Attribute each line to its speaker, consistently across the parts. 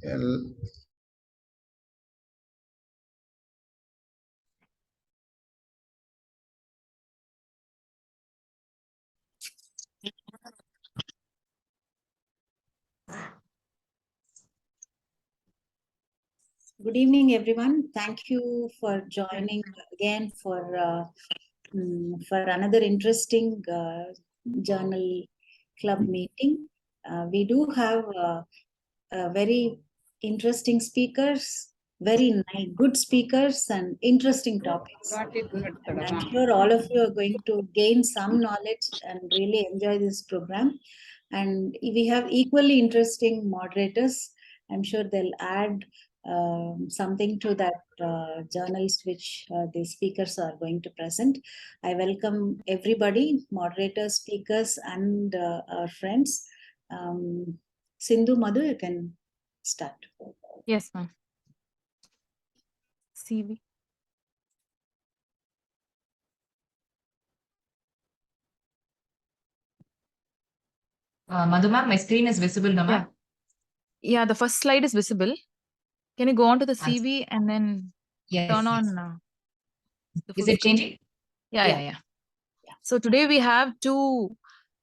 Speaker 1: El-
Speaker 2: Good evening, everyone. Thank you for joining again for another interesting journal club meeting. We do have very interesting speakers, very good speakers, and interesting topics. And I'm sure all of you are going to gain some knowledge and really enjoy this program. And we have equally interesting moderators. I'm sure they'll add something to that journals which the speakers are going to present. I welcome everybody, moderators, speakers, and our friends. Sindhu, Madhu, you can start.
Speaker 3: Yes, ma'am. CV.
Speaker 4: Madhu ma'am, my screen is visible now, ma'am.
Speaker 3: Yeah, the first slide is visible. Can you go on to the CV and then turn on the full
Speaker 4: Is it
Speaker 3: screen?
Speaker 4: changing?
Speaker 3: Yeah. So today we have two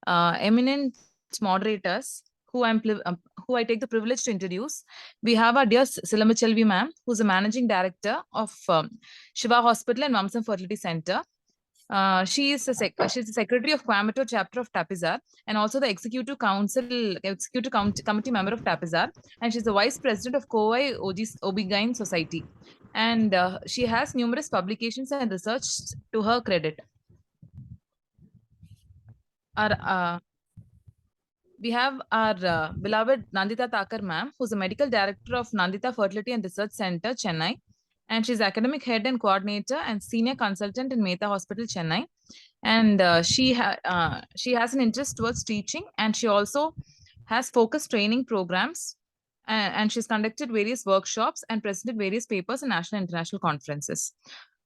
Speaker 3: eminent moderators who I take the privilege to introduce. We have our dear Silamachelvi ma'am, who's the managing director of Shiva Hospital and Mamsam Fertility Center. She's the secretary of Coimbatore chapter of Tapisar and also the executive committee member of Tapisar, and she's the vice president of Kowai OB-GYN Society, and she has numerous publications and research to her credit. We have our beloved Nandita Takar ma'am, who's the medical director of Nandita Fertility and Research Center, Chennai, and she's academic head and coordinator and senior consultant in Mehta Hospital, Chennai. And she has an interest towards teaching, and she also has focused training programs, and she's conducted various workshops and presented various papers in national and international conferences.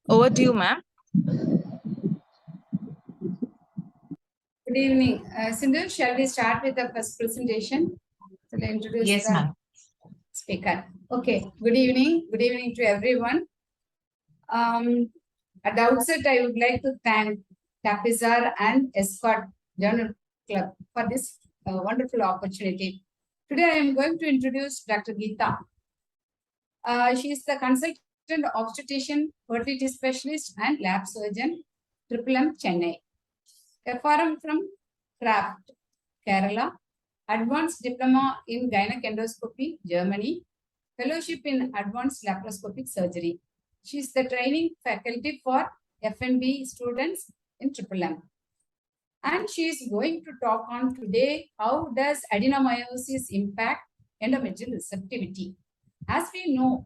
Speaker 3: Over to you, ma'am.
Speaker 5: Good evening. Sindhu, shall we start with the first presentation? Shall I introduce
Speaker 4: Yes,
Speaker 5: the speaker? Okay. Good evening. Good evening to everyone. At the outset, I would like to thank Tapisar and Scot Journal Club for this wonderful opportunity. Today, I am going to introduce Dr. Geeta. She is the consultant obstetrician, fertility specialist, and lab surgeon, M, Chennai. A forum from Craft, Kerala, Advanced Diploma in Gynec Endoscopy, Germany, Fellowship in Advanced Laparoscopic Surgery. She is the training faculty for F&B students in M. And she is going to talk on today, how does adenomyosis impact endometrial receptivity? As we know,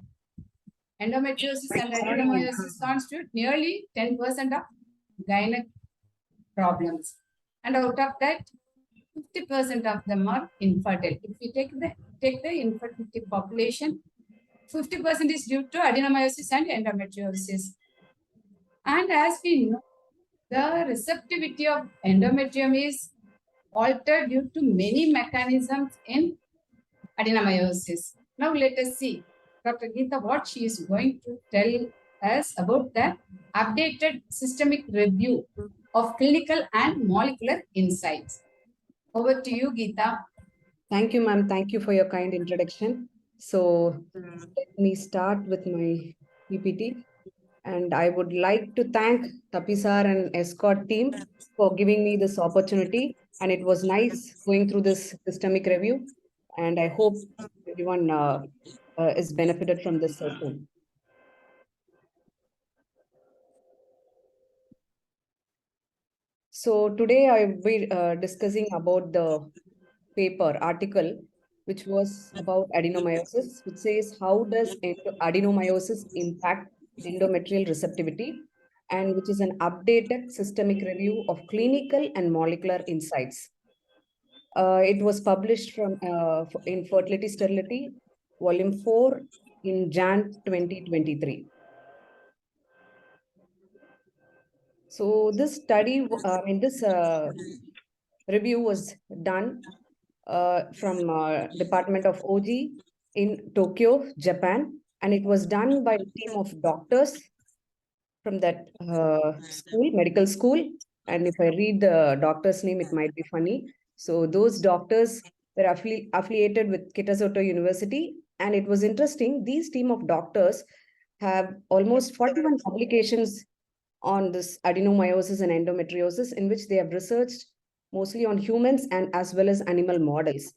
Speaker 5: endometriosis and adenomyosis constitute nearly 10% of gynec problems. And out of that, 50% of them are infertile. If we take the infertility population, 50% is due to adenomyosis and endometriosis. And as we know, the receptivity of endometrium is altered due to many mechanisms in adenomyosis. Now let us see Dr. Geeta what she is going to tell us about the updated systemic review of clinical and molecular insights. Over to you, Geeta.
Speaker 6: Thank you, ma'am. Thank you for your kind introduction. So let me start with my PPT. And I would like to thank Tapisar and Escort team for giving me this opportunity. And it was nice going through this systemic review. And I hope everyone is benefited from this session. So today I will be discussing about the article, which was about adenomyosis, which says how does adenomyosis impact endometrial receptivity, and which is an updated systemic review of clinical and molecular insights. It was published in Fertility Sterility, Volume 4 in Jan 2023. So this study, this review was done from Department of OG, in Tokyo, Japan, and it was done by a team of doctors from that school, medical school. And if I read the doctor's name, it might be funny. So those doctors were affiliated with Kitazoto University. And it was interesting, these team of doctors have almost 41 publications on this adenomyosis and endometriosis, in which they have researched mostly on humans and as well as animal models.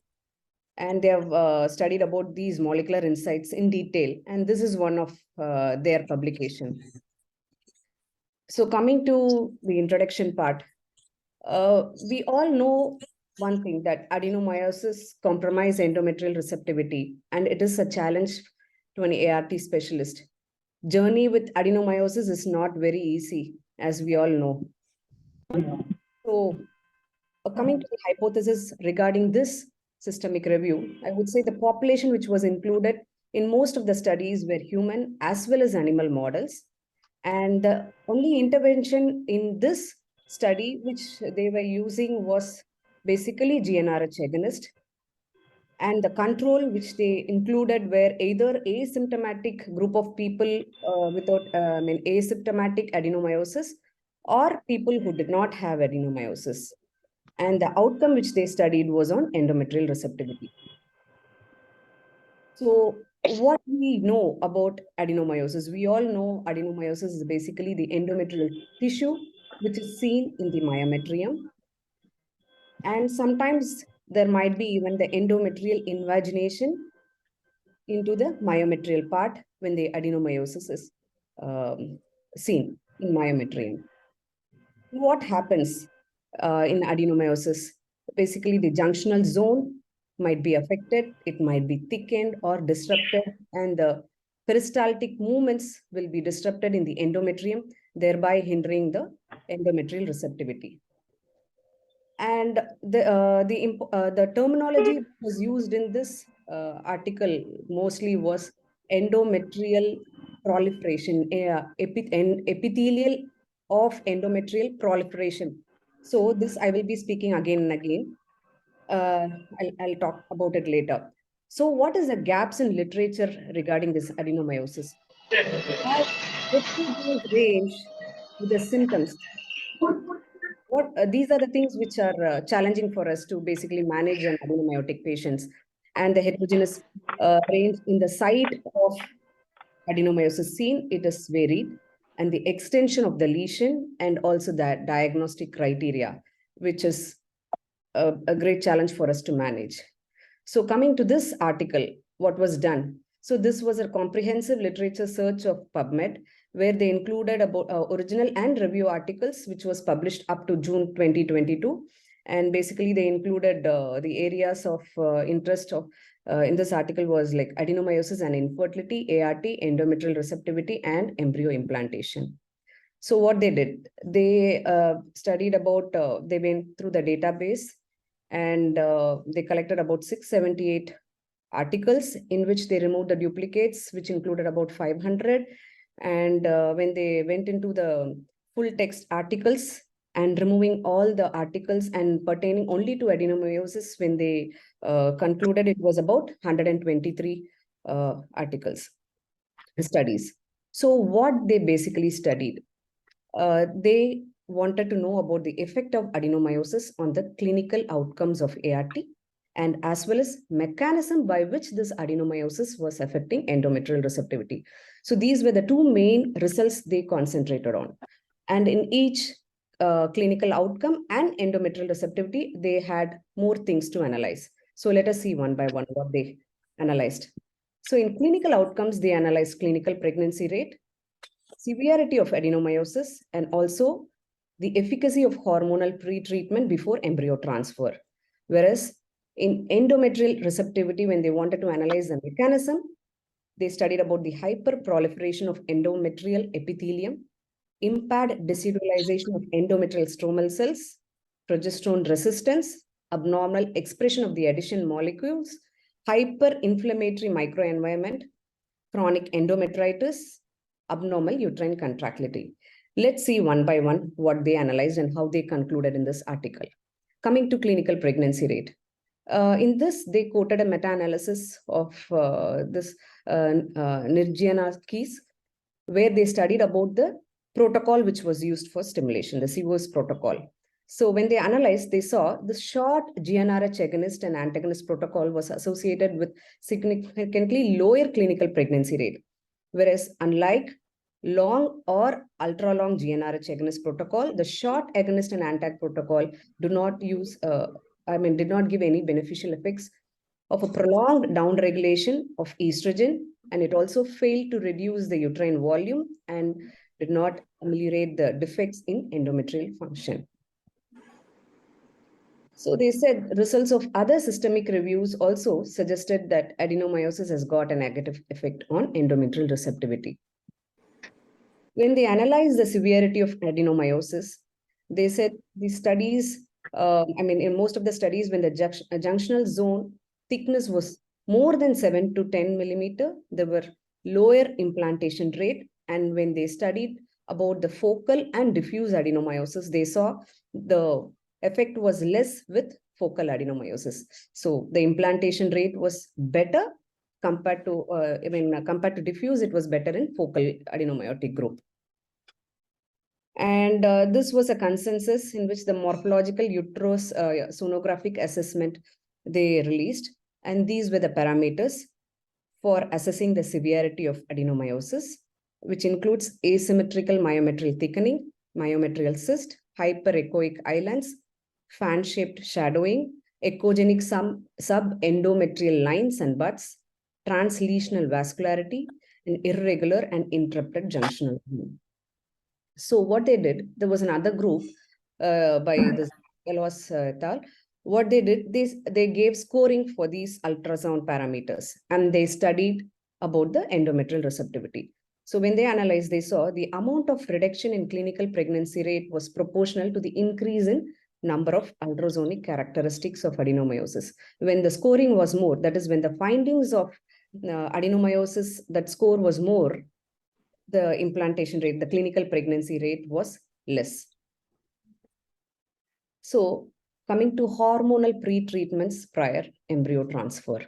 Speaker 6: And they have studied about these molecular insights in detail. And this is one of their publications. So coming to the introduction part, we all know one thing, that adenomyosis compromise endometrial receptivity, and it is a challenge to an ART specialist. Journey with adenomyosis is not very easy, as we all know. So coming to the hypothesis regarding this systemic review, I would say the population which was included in most of the studies were human as well as animal models. And the only intervention in this study which they were using was basically GnRH agonist. And the control which they included were either asymptomatic group of people without asymptomatic adenomyosis, or people who did not have adenomyosis. And the outcome which they studied was on endometrial receptivity. So what we know about adenomyosis? We all know adenomyosis is basically the endometrial tissue, which is seen in the myometrium. And sometimes there might be even the endometrial invagination into the myometrial part when the adenomyosis is seen in myometrium. What happens in adenomyosis? Basically, the junctional zone might be affected, it might be thickened or disrupted, and the peristaltic movements will be disrupted in the endometrium, thereby hindering the endometrial receptivity. And the terminology that was used in this article mostly was endometrial proliferation, epithelial of endometrial proliferation. So this I will be speaking again and again. I'll talk about it later. So what is the gaps in literature regarding this adenomyosis? Range with the symptoms. These are the things which are challenging for us to basically manage an adenomyotic patients, and the heterogeneous range in the site of adenomyosis seen, it is varied, and the extension of the lesion and also the diagnostic criteria, which is a great challenge for us to manage. So coming to this article, what was done? So this was a comprehensive literature search of PubMed, where they included about original and review articles, which was published up to June 2022. And basically they included the areas of interest of in this article was like adenomyosis and infertility, ART, endometrial receptivity, and embryo implantation. So what they did, they studied about, they went through the database, and they collected about 678 articles in which they removed the duplicates, which included about 500. And when they went into the full text articles and removing all the articles and pertaining only to adenomyosis, when they concluded, it was about 123 articles, studies. So what they basically studied, they wanted to know about the effect of adenomyosis on the clinical outcomes of ART, and as well as mechanism by which this adenomyosis was affecting endometrial receptivity. So these were the two main results they concentrated on. And in each clinical outcome and endometrial receptivity, they had more things to analyze. So let us see one by one what they analyzed. So in clinical outcomes, they analyzed clinical pregnancy rate, severity of adenomyosis, and also the efficacy of hormonal pre-treatment before embryo transfer. Whereas in endometrial receptivity, when they wanted to analyze the mechanism, they studied about the hyperproliferation of endometrial epithelium, impaired decidualization of endometrial stromal cells, progesterone resistance, abnormal expression of the adhesion molecules, hyperinflammatory microenvironment, chronic endometritis, abnormal uterine contractility. Let's see one by one what they analyzed and how they concluded in this article. Coming to clinical pregnancy rate. In this, they quoted a meta-analysis of this Nirjanakis, where they studied about the protocol which was used for stimulation, the COS protocol. So when they analyzed, they saw the short GnRH agonist and antagonist protocol was associated with significantly lower clinical pregnancy rate, whereas unlike long or ultra-long GnRH agonist protocol, the short agonist and antagonist protocol do not use, did not give any beneficial effects of a prolonged downregulation of estrogen, and it also failed to reduce the uterine volume and did not ameliorate the defects in endometrial function. So they said results of other systemic reviews also suggested that adenomyosis has got a negative effect on endometrial receptivity. When they analyzed the severity of adenomyosis, they said the studies, in most of the studies, when the junctional zone thickness was more than 7 to 10 millimeter, there were lower implantation rate. And when they studied about the focal and diffuse adenomyosis, they saw the effect was less with focal adenomyosis. So the implantation rate was better compared to, compared to diffuse, it was better in focal adenomyotic group. And this was a consensus in which the morphological uterus sonographic assessment they released. And these were the parameters for assessing the severity of adenomyosis, which includes asymmetrical myometrial thickening, myometrial cyst, hyperechoic islands, fan-shaped shadowing, echogenic subendometrial lines and buds, translesional vascularity, and irregular and interrupted junctional healing. So what they did, there was another group by this Elos et al. What they did, they gave scoring for these ultrasound parameters, and they studied about the endometrial receptivity. So when they analyzed, they saw the amount of reduction in clinical pregnancy rate was proportional to the increase in number of ultrasonic characteristics of adenomyosis. When the scoring was more, that is when the findings of adenomyosis, that score was more, the implantation rate, the clinical pregnancy rate was less. So coming to hormonal pre-treatments prior embryo transfer.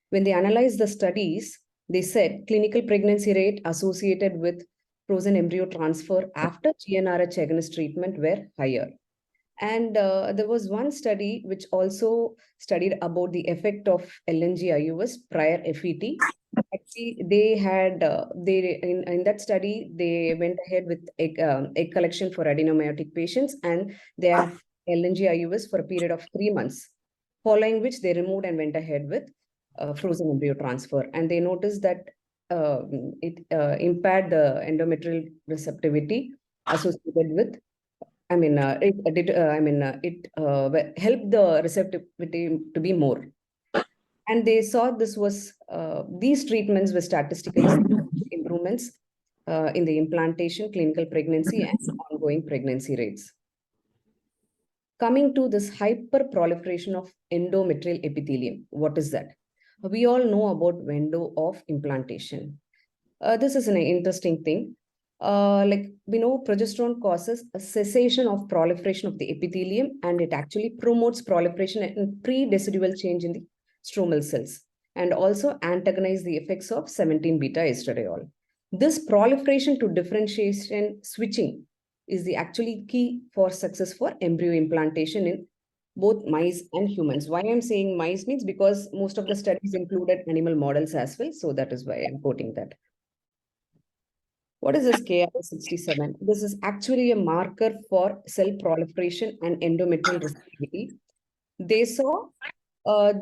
Speaker 6: When they analyzed the studies, they said clinical pregnancy rate associated with frozen embryo transfer after GnRH agonist treatment were higher. And there was one study which also studied about the effect of LNG-IUS prior FET. Actually, they had, in that study, they went ahead with egg collection for adenomyotic patients, and they had LNG-IUS for a period of 3 months, following which they removed and went ahead with frozen embryo transfer. And they noticed that it impaired the endometrial receptivity associated with, it helped the receptivity to be more. And they saw this was, these treatments were statistically improvements in the implantation, clinical pregnancy, and ongoing pregnancy rates. Coming to this hyperproliferation of endometrial epithelium, what is that? We all know about window of implantation. This is an interesting thing. Like we know, progesterone causes a cessation of proliferation of the epithelium, and it actually promotes proliferation and pre-decidual change in the stromal cells, and also antagonize the effects of 17-beta estradiol. This proliferation to differentiation switching is the actually key for success for embryo implantation in both mice and humans. Why I'm saying mice means because most of the studies included animal models as well. So that is why I'm quoting that. What is this KR67? This is actually a marker for cell proliferation and endometrial receptivity. They saw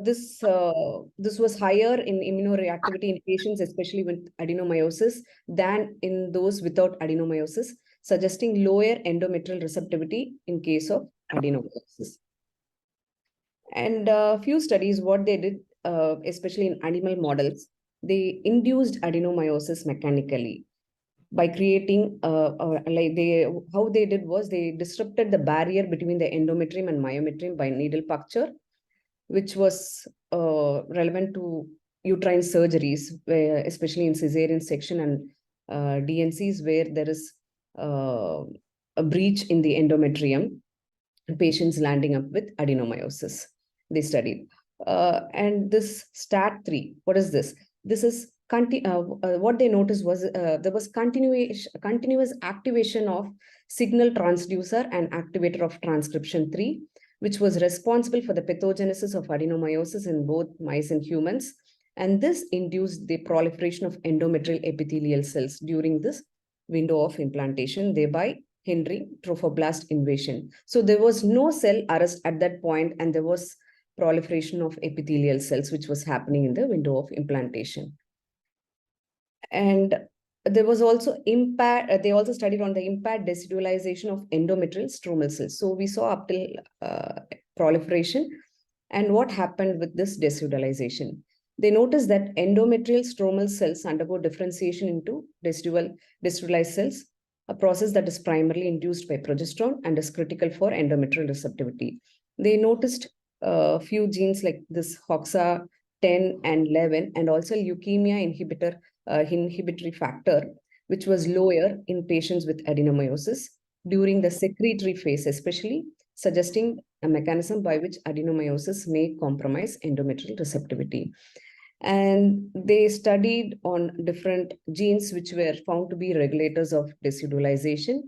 Speaker 6: this was higher in immunoreactivity in patients, especially with adenomyosis, than in those without adenomyosis, suggesting lower endometrial receptivity in case of adenomyosis. And a few studies, what they did, especially in animal models, they induced adenomyosis mechanically by creating, how they did was they disrupted the barrier between the endometrium and myometrium by needle puncture, which was relevant to uterine surgeries, where, especially in cesarean section and DNCs, where there is a breach in the endometrium, and patients landing up with adenomyosis. They studied. And this STAT3, what is this? This is what they noticed was there was continuous activation of signal transducer and activator of transcription 3, which was responsible for the pathogenesis of adenomyosis in both mice and humans. And this induced the proliferation of endometrial epithelial cells during this window of implantation, thereby hindering trophoblast invasion. So there was no cell arrest at that point, and there was proliferation of epithelial cells, which was happening in the window of implantation. And there was also impact, they also studied on the impaired decidualization of endometrial stromal cells. So we saw up till proliferation. And what happened with this decidualization? They noticed that endometrial stromal cells undergo differentiation into decidualized cells, a process that is primarily induced by progesterone and is critical for endometrial receptivity. They noticed a few genes like this HOXA 10 and 11, and also leukemia inhibitory factor, which was lower in patients with adenomyosis during the secretory phase, especially suggesting a mechanism by which adenomyosis may compromise endometrial receptivity. And they studied on different genes which were found to be regulators of decidualization,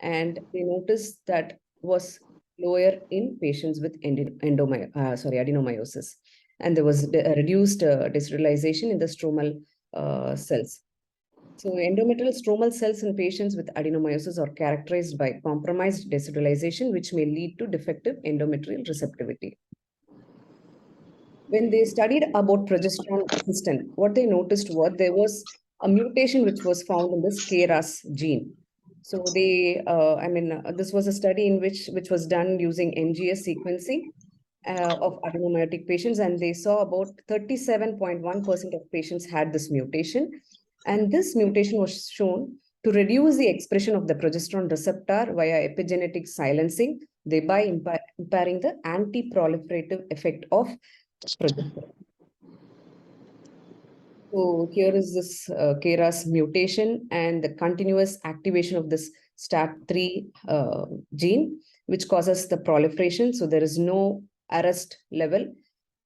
Speaker 6: and they noticed that was lower in patients with adenomyosis, and there was reduced decidualization in the stromal cells. So endometrial stromal cells in patients with adenomyosis are characterized by compromised decidualization, which may lead to defective endometrial receptivity. When they studied about progesterone resistant, what they noticed was there was a mutation which was found in this KRAS gene. So they, this was a study in which was done using NGS sequencing of adenomyotic patients, and they saw about 37.1% of patients had this mutation. And this mutation was shown to reduce the expression of the progesterone receptor via epigenetic silencing, thereby impairing the anti-proliferative effect of progesterone. So here is this KRAS mutation and the continuous activation of this STAT3 gene, which causes the proliferation. So there is no arrest level,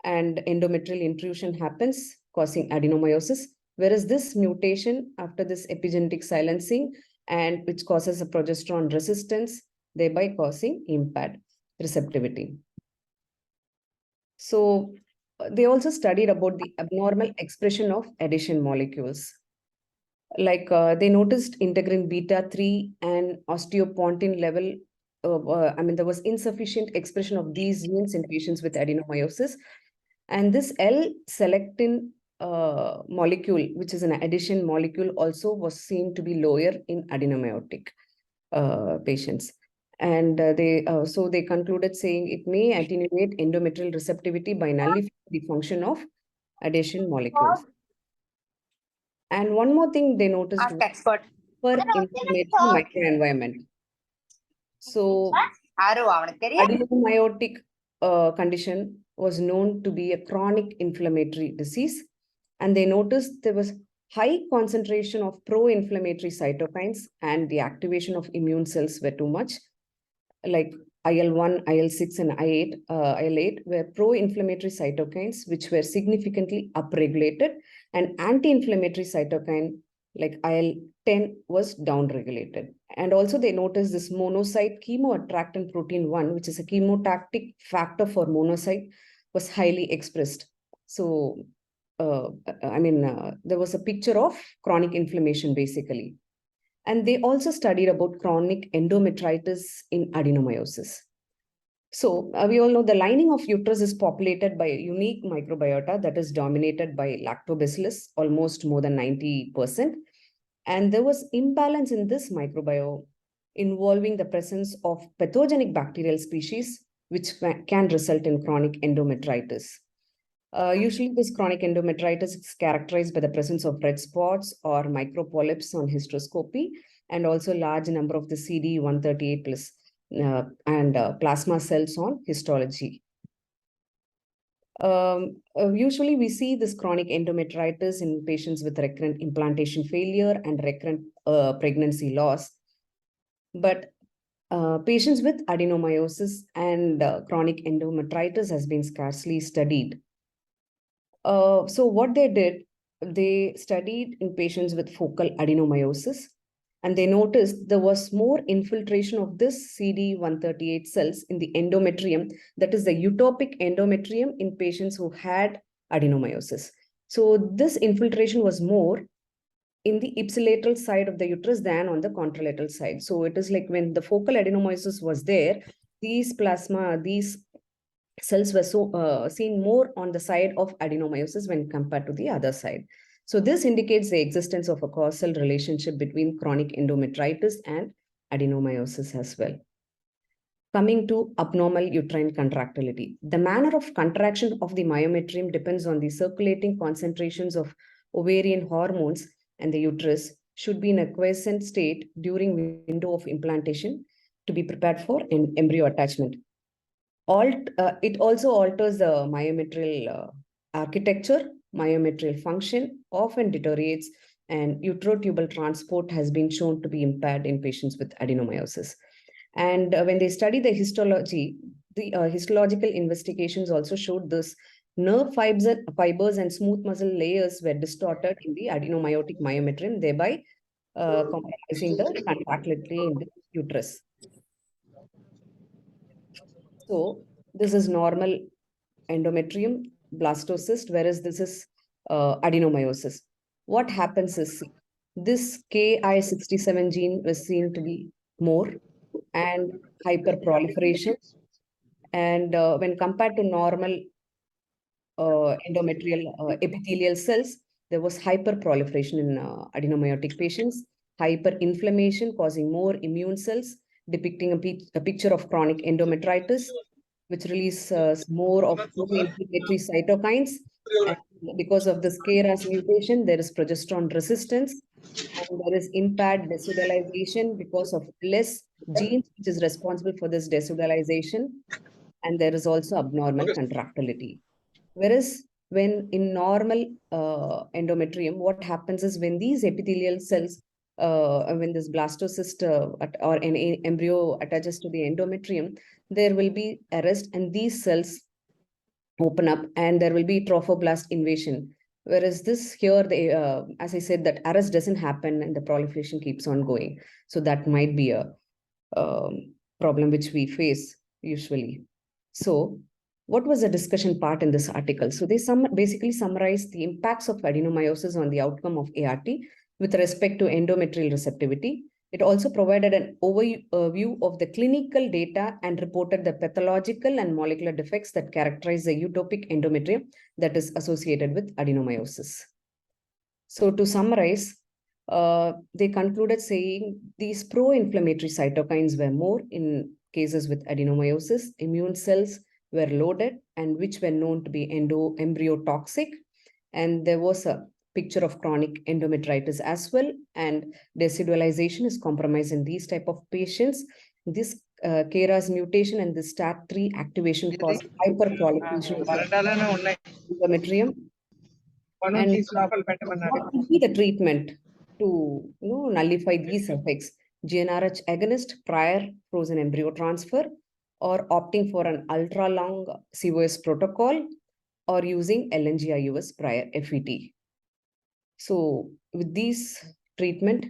Speaker 6: and endometrial intrusion happens, causing adenomyosis. Whereas this mutation after this epigenetic silencing, and which causes a progesterone resistance, thereby causing impaired receptivity. So they also studied about the abnormal expression of adhesion molecules. Like they noticed integrin beta 3 and osteopontin level. There was insufficient expression of these genes in patients with adenomyosis. And this L-selectin molecule, which is an adhesion molecule, also was seen to be lower in adenomyotic patients. And so they concluded saying it may attenuate endometrial receptivity by nullifying the function of adhesion molecules. And one more thing they noticed was
Speaker 1: expert.
Speaker 6: per inflammatory microenvironment. So adenomyotic condition was known to be a chronic inflammatory disease, and they noticed there was high concentration of pro-inflammatory cytokines, and the activation of immune cells were too much, like IL-1, IL-6, and IL-8 were pro-inflammatory cytokines, which were significantly upregulated, and anti-inflammatory cytokine like IL-10 was downregulated. And also they noticed this monocyte chemoattractant protein 1, which is a chemotactic factor for monocyte, was highly expressed. So, there was a picture of chronic inflammation basically. And they also studied about chronic endometritis in adenomyosis. So we all know the lining of uterus is populated by a unique microbiota that is dominated by lactobacillus, almost more than 90%. And there was imbalance in this microbiome involving the presence of pathogenic bacterial species, which can result in chronic endometritis. Usually this chronic endometritis is characterized by the presence of red spots or micropolyps on hysteroscopy, and also large number of the CD138 plus and plasma cells on histology. Usually we see this chronic endometritis in patients with recurrent implantation failure and recurrent pregnancy loss. But patients with adenomyosis and chronic endometritis has been scarcely studied. So what they did, they studied in patients with focal adenomyosis, and they noticed there was more infiltration of this CD138 cells in the endometrium, that is the utopic endometrium in patients who had adenomyosis. So this infiltration was more in the ipsilateral side of the uterus than on the contralateral side. So it is like when the focal adenomyosis was there, these cells were seen more on the side of adenomyosis when compared to the other side. So this indicates the existence of a causal relationship between chronic endometritis and adenomyosis as well. Coming to abnormal uterine contractility. The manner of contraction of the myometrium depends on the circulating concentrations of ovarian hormones, and the uterus should be in a quiescent state during window of implantation to be prepared for an embryo attachment. It also alters the myometrial architecture, myometrial function often deteriorates, and uterotubal transport has been shown to be impaired in patients with adenomyosis. And when they study the histology, the histological investigations also showed this nerve fibers and smooth muscle layers were distorted in the adenomyotic myometrium, thereby compromising the contractility in the uterus. So this is normal endometrium blastocyst, whereas this is adenomyosis. What happens is this Ki67 gene was seen to be more and hyperproliferation. And when compared to normal endometrial epithelial cells, there was hyperproliferation in adenomyotic patients, hyperinflammation causing more immune cells, depicting a picture of chronic endometritis, which releases more of pro-inflammatory cytokines. And because of this KRAS mutation, there is progesterone resistance, and there is impaired desudalization because of less genes, which is responsible for this desudalization. And there is also abnormal contractility. Whereas when in normal endometrium, what happens is when these epithelial cells, when this blastocyst or an embryo attaches to the endometrium, there will be arrest and these cells open up and there will be trophoblast invasion. Whereas this here, as I said, that arrest doesn't happen and the proliferation keeps on going. So that might be a problem which we face usually. So what was the discussion part in this article? So they basically summarized the impacts of adenomyosis on the outcome of ART with respect to endometrial receptivity. It also provided an overview of the clinical data and reported the pathological and molecular defects that characterize the utopic endometrium that is associated with adenomyosis. So to summarize, they concluded saying these pro-inflammatory cytokines were more in cases with adenomyosis, immune cells were loaded and which were known to be embryotoxic, and there was a picture of chronic endometritis as well, and desudalization is compromised in these type of patients. This KRAS mutation and the STAT3 activation cause hyperproliferation of endometrium. And what would be the treatment to nullify these effects? GnRH agonist prior frozen embryo transfer, or opting for an ultra-long COS protocol, or using LNGIUS prior FET. So with these treatment,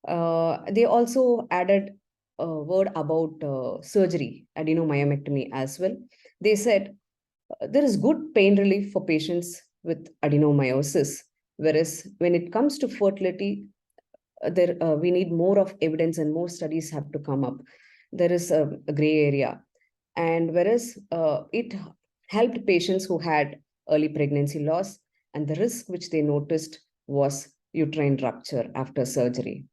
Speaker 6: they also added a word about surgery, adenomyomectomy as well. They said there is good pain relief for patients with adenomyosis, whereas when it comes to fertility, we need more of evidence and more studies have to come up. There is a gray area. And whereas it helped patients who had early pregnancy loss, and the risk which they noticed was uterine rupture after surgery.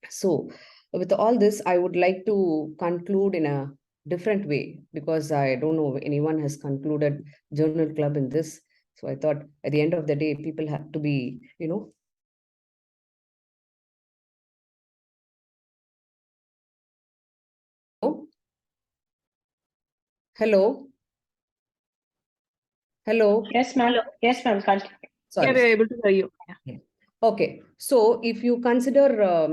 Speaker 6: So with all this, I would like to conclude in a different way, because I don't know if anyone has concluded journal club in this. So I thought at the end of the day, people have to be, Hello. Hello.
Speaker 1: Yes, ma'am. Yes, ma'am.
Speaker 3: Yeah,
Speaker 6: Sorry.
Speaker 3: we're able to hear you. Yeah.
Speaker 6: Okay. So if you consider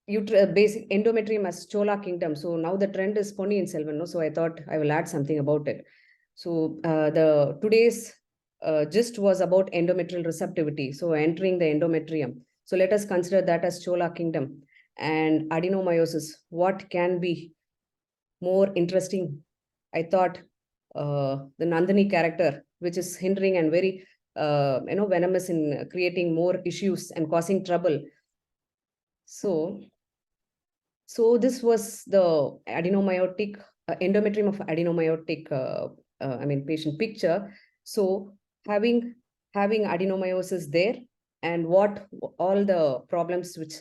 Speaker 6: basic endometrium as Chola kingdom, so now the trend is Ponniyin Selvan, no? So I thought I will add something about it. So the today's gist was about endometrial receptivity. So entering the endometrium. So let us consider that as Chola kingdom and adenomyosis. What can be more interesting? I thought the Nandini character, which is hindering and very venomous in creating more issues and causing trouble. So this was the adenomyotic endometrium of adenomyotic patient picture. So having adenomyosis there, and what all the problems which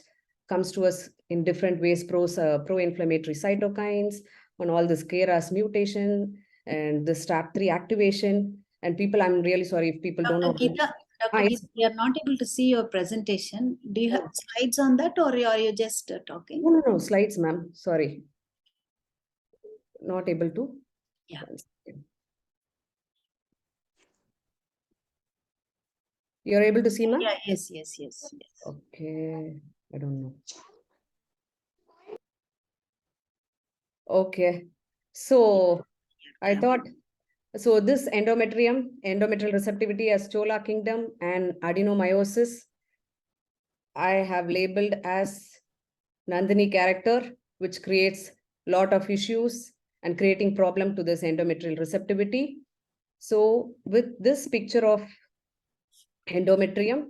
Speaker 6: comes to us in different ways, pro-inflammatory cytokines, on all this KRAS mutation and the STAT3 activation. And people, I'm really sorry if people don't know.
Speaker 2: Dr. Geeta,
Speaker 6: Yes.
Speaker 2: we are not able to see your presentation. Do you have slides on that, or are you just talking?
Speaker 6: No, slides, ma'am. Sorry. Not able to.
Speaker 2: Yeah.
Speaker 6: You're able to see, ma'am?
Speaker 2: Yeah, yes.
Speaker 6: Okay. I don't know. Okay. So I thought, so this endometrial receptivity as Chola kingdom and adenomyosis, I have labeled as Nandini character, which creates lot of issues and creating problem to this endometrial receptivity. So with this picture of endometrium,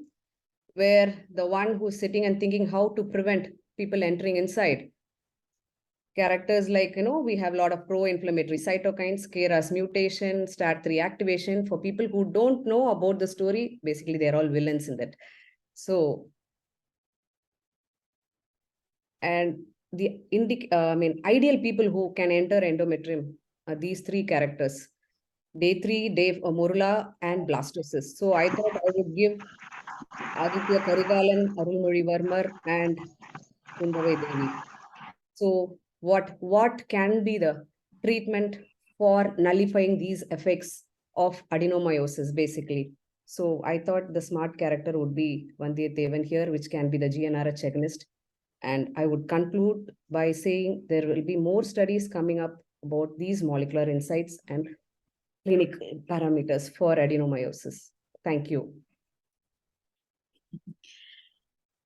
Speaker 6: where the one who's sitting and thinking how to prevent people entering inside, characters like, we have a lot of pro-inflammatory cytokines, KRAS mutation, STAT3 activation. For people who don't know about the story, basically they're all villains in that. So, and the ideal people who can enter endometrium are these three characters: Day 3, Dave Morula, and blastocyst. So I thought I would give Aditya Karigalan, Arulmozhi Varmar, and Kundavai Devi. So what can be the treatment for nullifying these effects of adenomyosis, basically? So I thought the smart character would be Vandit Devan here, which can be the GnRH agonist. And I would conclude by saying there will be more studies coming up about these molecular insights and clinical parameters for adenomyosis. Thank you.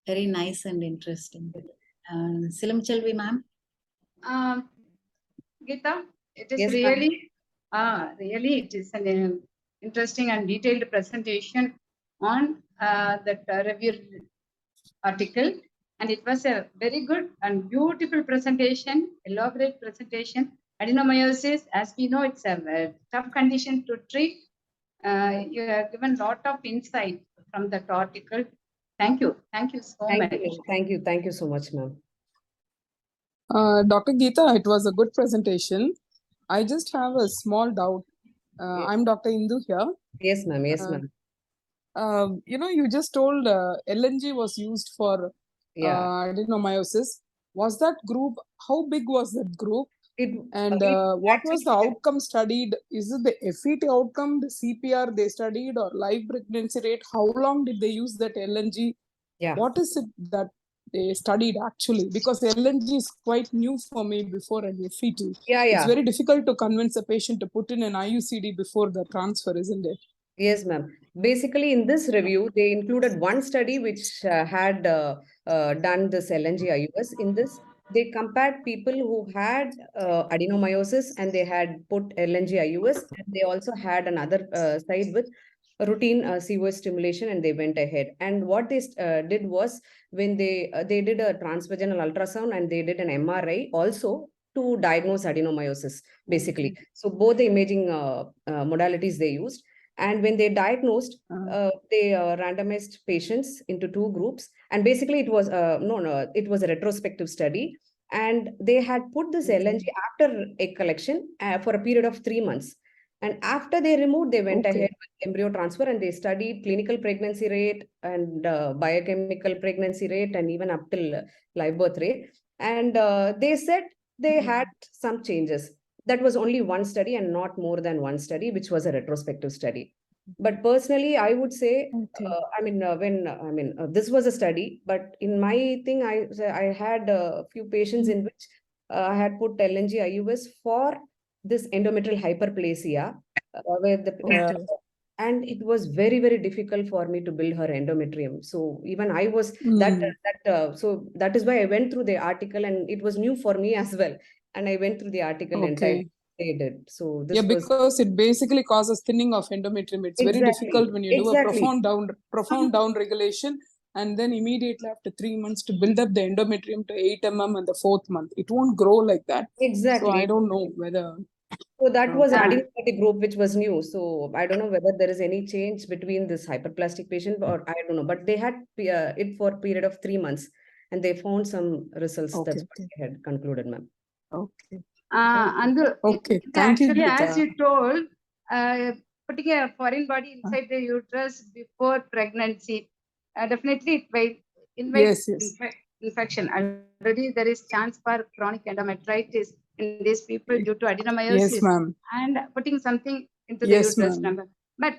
Speaker 2: Very nice and interesting. Silamchalvi ma'am.
Speaker 5: Geeta, it is
Speaker 6: Yes,
Speaker 5: really it is an interesting and detailed presentation on that review article, and it was a very good and beautiful presentation, elaborate presentation. Adenomyosis, as we know, it's a tough condition to treat. You have given a lot of insight from that article. Thank you so much.
Speaker 6: Thank you so much, ma'am.
Speaker 1: Dr. Geeta, it was a good presentation. I just have a small doubt.
Speaker 6: Yes.
Speaker 1: I'm Dr. Indu here.
Speaker 6: Yes, ma'am. Yes, ma'am.
Speaker 1: You just told LNG was used for adenomyosis. Was that group, how big was that group? What was the outcome studied? Is it the FET outcome, the CPR they studied, or live pregnancy rate? How long did they use that LNG?
Speaker 6: Yeah.
Speaker 1: What is it that they studied actually? Because LNG is quite new for me before an FET. It's very difficult to convince a patient to put in an IUCD before the transfer, isn't it?
Speaker 6: Yes, ma'am. Basically, in this review, they included one study which had done this LNG-IUS. In this, they compared people who had adenomyosis and they had put LNG-IUS, and they also had another side with routine COS stimulation, and they went ahead. And what they did was, when they did a transvaginal ultrasound and they did an MRI also to diagnose adenomyosis, basically. So both the imaging modalities they used. And when they diagnosed, they randomized patients into two groups. And basically it was it was a retrospective study. And they had put this LNG after egg collection for a period of 3 months. And after they removed, they went ahead with embryo transfer, and they studied clinical pregnancy rate and biochemical pregnancy rate, and even up till live birth rate. And they said they had some changes. That was only one study and not more than one study, which was a retrospective study. But personally, I would say, this was a study, but in my thing, I had a few patients in which I had put LNG-IUS for this endometrial hyperplasia, where the and it was very, very difficult for me to build her endometrium. So even I was so that is why I went through the article, and it was new for me as well. And I went through the article entirely. They did. So this was
Speaker 1: because it basically causes thinning of endometrium. It's very difficult when you do a profound down regulation, and then immediately after 3 months to build up the endometrium to 8 mm in the 4th month. It won't grow like that.
Speaker 6: Exactly.
Speaker 1: So I don't know whether.
Speaker 6: So that was adenomatic group, which was new. So I don't know whether there is any change between this hyperplastic patient, or I don't know. But they had it for a period of 3 months, and they found some results. That's what they had concluded, ma'am.
Speaker 1: Okay.
Speaker 5: And
Speaker 1: Thank you,
Speaker 5: actually,
Speaker 1: Geeta.
Speaker 5: as you told, putting a foreign body inside the uterus before pregnancy, definitely it will invite infection. Already there is chance for chronic endometritis in these people due to adenomyosis.
Speaker 1: Yes, ma'am.
Speaker 5: And putting something into the uterus. But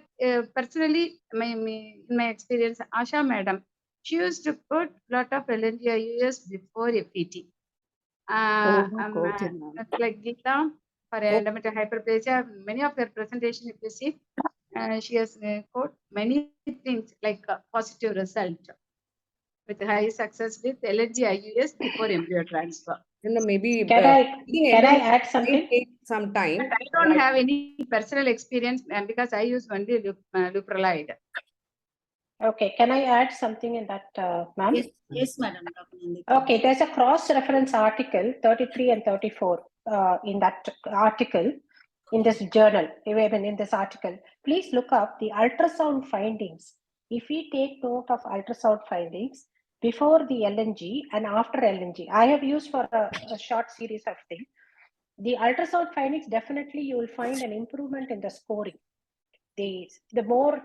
Speaker 5: personally, in my experience, Asha madam, she used to put lot of LNG-IUS before FET. Like Geeta, for endometrial hyperplasia, many of her presentation, if you see, she has quote many things like positive result with high success with LNG-IUS before embryo transfer.
Speaker 6: Maybe
Speaker 7: can I add something?
Speaker 6: Take some time.
Speaker 5: I don't have any personal experience because I use only Leuprolide.
Speaker 7: Okay, can I add something in that, ma'am?
Speaker 2: Yes, madam.
Speaker 7: Okay, there's a cross-reference article 33 and 34 in that article, in this journal, in this article. Please look up the ultrasound findings. If we take note of ultrasound findings before the LNG and after LNG, I have used for a short series of things. The ultrasound findings, definitely you will find an improvement in the scoring. The more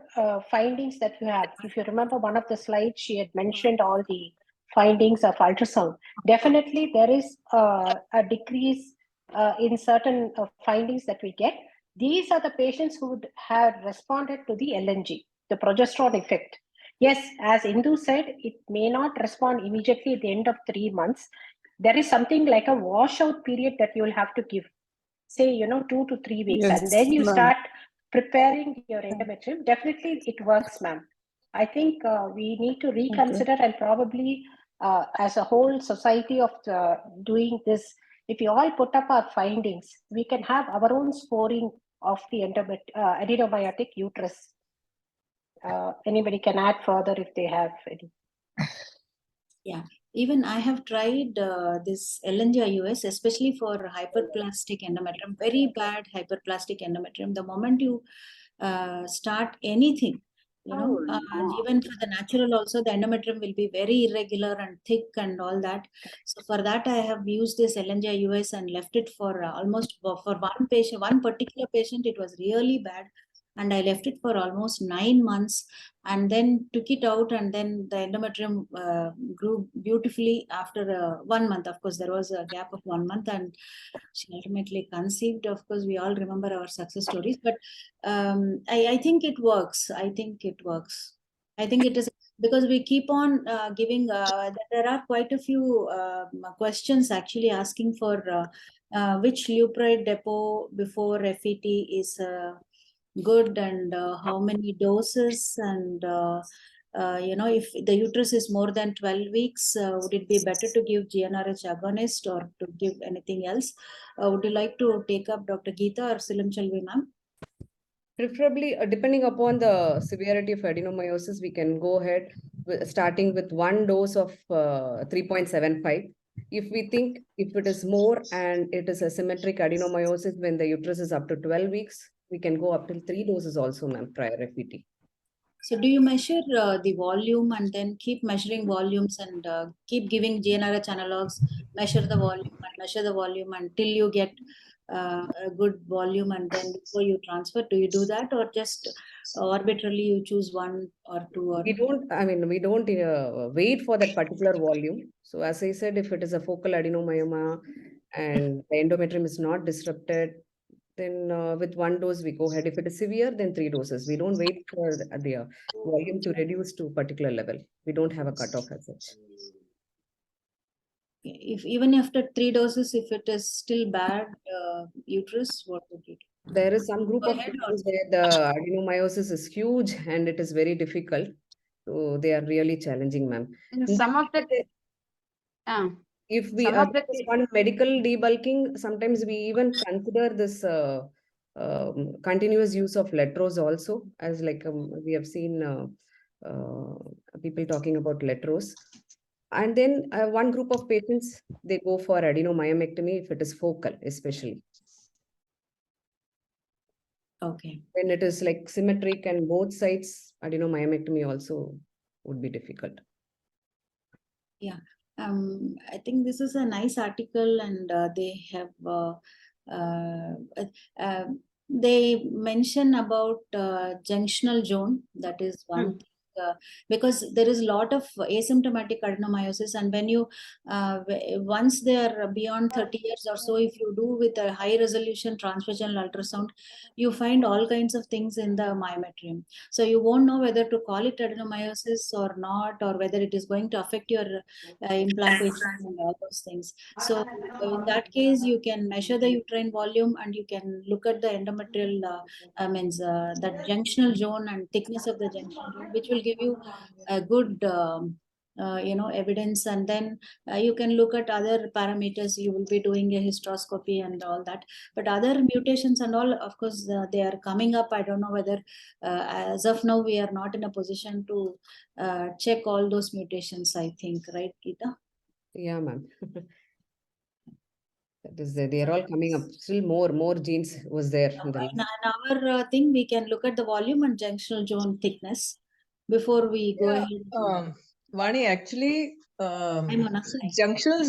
Speaker 7: findings that you have, if you remember one of the slides, she had mentioned all the findings of ultrasound. Definitely there is a decrease in certain findings that we get. These are the patients who would have responded to the LNG, the progesterone effect. Yes, as Indu said, it may not respond immediately at the end of 3 months. There is something like a washout period that you will have to give, say, 2 to 3 weeks, and then you start preparing your endometrium. Definitely it works, ma'am. I think we need to reconsider and probably as a whole society of doing this, if we all put up our findings, we can have our own scoring of the adenomyotic uterus. Anybody can add further if they have any.
Speaker 2: Yeah, even I have tried this LNG-IUS, especially for hyperplastic endometrium, very bad hyperplastic endometrium. The moment you start anything, even for the natural also, the endometrium will be very irregular and thick and all that. So for that, I have used this LNG-IUS and left it for almost for one particular patient, it was really bad. And I left it for almost 9 months, and then took it out, and then the endometrium grew beautifully after 1 month. Of course, there was a gap of 1 month, and she ultimately conceived. Of course, we all remember our success stories, but I think it works. I think it works. I think it is because we keep on giving, there are quite a few questions actually asking for which Leuprolide depot before FET is good, and how many doses, and if the uterus is more than 12 weeks, would it be better to give GnRH agonist or to give anything else? Would you like to take up, Dr. Geeta or Silam Chalvi, ma'am?
Speaker 6: Preferably, depending upon the severity of adenomyosis, we can go ahead starting with 1 dose of 3.75. If we think if it is more and it is a symmetric adenomyosis when the uterus is up to 12 weeks, we can go up till 3 doses also, ma'am, prior FET.
Speaker 2: So do you measure the volume and then keep measuring volumes and keep giving GnRH analogs, measure the volume until you get a good volume, and then before you transfer? Do you do that, or just arbitrarily you choose 1 or 2? Or
Speaker 6: we don't wait for that particular volume. So as I said, if it is a focal adenomyoma and the endometrium is not disrupted, then with 1 dose we go ahead. If it is severe, then 3 doses. We don't wait for the volume to reduce to a particular level. We don't have a cutoff as such.
Speaker 2: If even after 3 doses, if it is still bad uterus, what would you do?
Speaker 6: There is some group
Speaker 2: Go
Speaker 6: of
Speaker 2: ahead,
Speaker 6: patients where the adenomyosis is huge and it is very difficult. So they are really challenging, ma'am.
Speaker 5: In
Speaker 6: In
Speaker 5: some
Speaker 6: that
Speaker 5: of the
Speaker 6: case,
Speaker 5: uh,
Speaker 6: if we
Speaker 5: some of the
Speaker 6: this one medical debulking, sometimes we even consider this continuous use of letrose also, as like we have seen uh, people talking about letrose. And then one group of patients, they go for adenomyomectomy if it is focal, especially.
Speaker 2: Okay.
Speaker 6: When it is like symmetric and both sides, adenomyomectomy also would be difficult.
Speaker 2: Yeah. I think this is a nice article, and they have they mention about junctional zone. That is one thing. Because there is a lot of asymptomatic adenomyosis, and when you once they are beyond 30 years or so, if you do with a high resolution transvaginal ultrasound, you find all kinds of things in the myometrium. So you won't know whether to call it adenomyosis or not, or whether it is going to affect your implantation and all those things. So in that case, you can measure the uterine volume, and you can look at the endometrial that junctional zone and thickness of the junctional zone, which will give you a good evidence. And then you can look at other parameters. You will be doing a hysteroscopy and all that. But other mutations and all, of course, they are coming up. I don't know whether as of now we are not in a position to check all those mutations, I think, right, Geeta?
Speaker 6: Yeah, ma'am. That is, they are all coming up. Still more genes was there. In the
Speaker 2: In our thing, we can look at the volume and junctional zone thickness before we go ahead.
Speaker 8: Vani, actually,
Speaker 2: Hi, Mona.
Speaker 8: junctional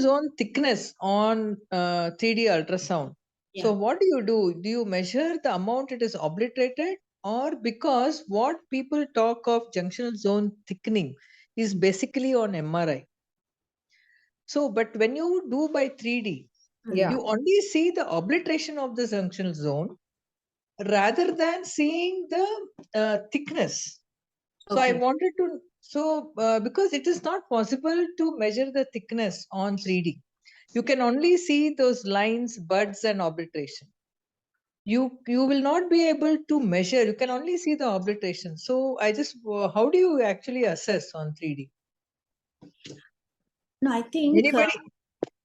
Speaker 8: zone thickness on 3D ultrasound.
Speaker 2: Yeah.
Speaker 8: So what do? Do you measure the amount it is obliterated, or because what people talk of junctional zone thickening is basically on MRI. So, but when you do by 3D,
Speaker 6: Yeah.
Speaker 8: you only see the obliteration of the junctional zone rather than seeing the thickness. So I
Speaker 2: Okay.
Speaker 8: wanted to, because it is not possible to measure the thickness on 3D. You can only see those lines, buds, and obliteration. You will not be able to measure. You can only see the obliteration. So I just, how do you actually assess on 3D?
Speaker 2: No, I think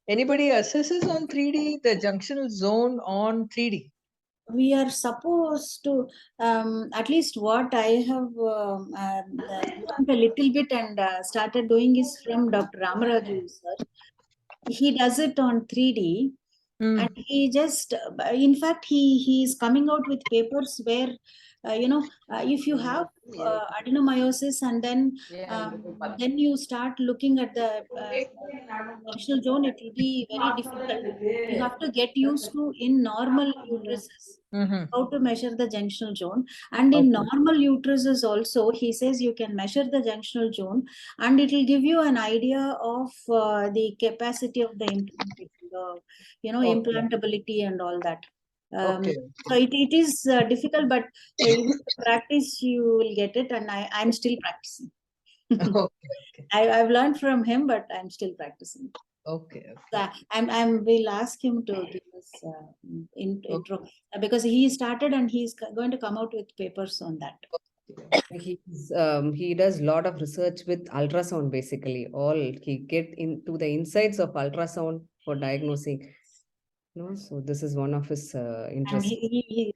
Speaker 8: Anybody assesses on 3D the junctional zone on 3D?
Speaker 2: we are supposed to, at least what I have learned a little bit and started doing is from Dr. Ramaraju, sir. He does it on 3D. And he just, in fact, he is coming out with papers where, if you have adenomyosis, and then you start looking at the junctional zone, it will be very difficult. You have to get used to in normal uteruses how to measure the junctional zone. And in normal uteruses also, he says you can measure the junctional zone, and it will give you an idea of the capacity of the implantation, implantability and all that. So it is difficult, but in practice you will get it, and I'm still practicing. I've learned from him, but I'm still practicing.
Speaker 8: Okay.
Speaker 2: So we'll ask him to give us intro, because he started and he's going to come out with papers on that.
Speaker 6: He does a lot of research with ultrasound, basically. He get into the insides of ultrasound for diagnosing. So this is one of his interests.
Speaker 2: And he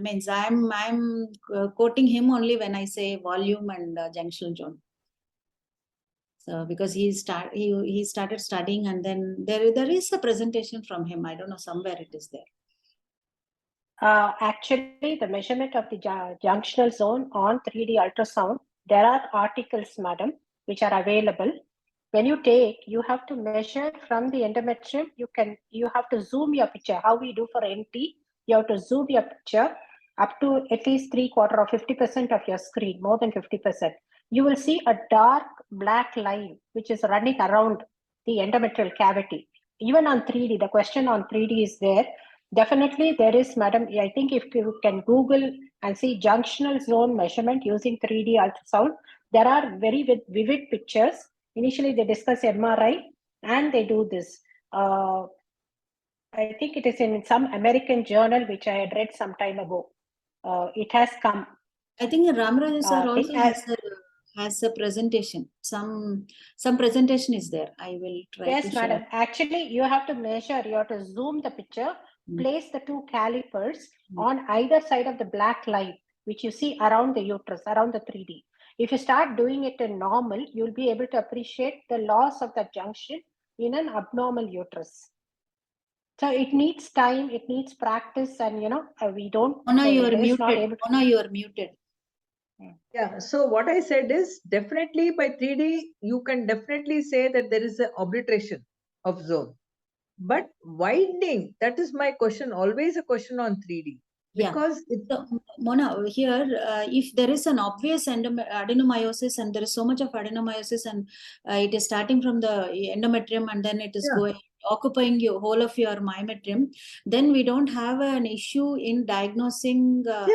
Speaker 2: means I'm quoting him only when I say volume and junctional zone. So because he started studying, and then there is a presentation from him. I don't know, somewhere it is there.
Speaker 7: Actually, the measurement of the junctional zone on 3D ultrasound, there are articles, madam, which are available. When you take, you have to measure from the endometrium. You have to zoom your picture. How we do for NT, you have to zoom your picture up to at least 3/4 or 50% of your screen, more than 50%. You will see a dark black line which is running around the endometrial cavity. Even on 3D, the question on 3D is there. Definitely there is, madam. I think if you can Google and see junctional zone measurement using 3D ultrasound, there are very vivid pictures. Initially, they discuss MRI and they do this. I think it is in some American journal which I had read some time ago. It has come.
Speaker 2: I think Ramaraj sir also has a presentation. Some presentation is there. I will try to share.
Speaker 7: Yes, madam. Actually, you have to measure. You have to zoom the picture, place the two calipers on either side of the black line, which you see around the uterus, around the 3D. If you start doing it in normal, you'll be able to appreciate the loss of that junction in an abnormal uterus. So it needs time, it needs practice, and we don't.
Speaker 2: Mona, you are muted. Mona, you are muted.
Speaker 8: Yeah, so what I said is definitely by 3D, you can definitely say that there is an obliteration of zone. But widening, that is my question, always a question on 3D. Because
Speaker 2: so, Mona, here, if there is an obvious adenomyosis and there is so much of adenomyosis and it is starting from the endometrium and then it is going occupying your whole of your myometrium, then we don't have an issue in diagnosing that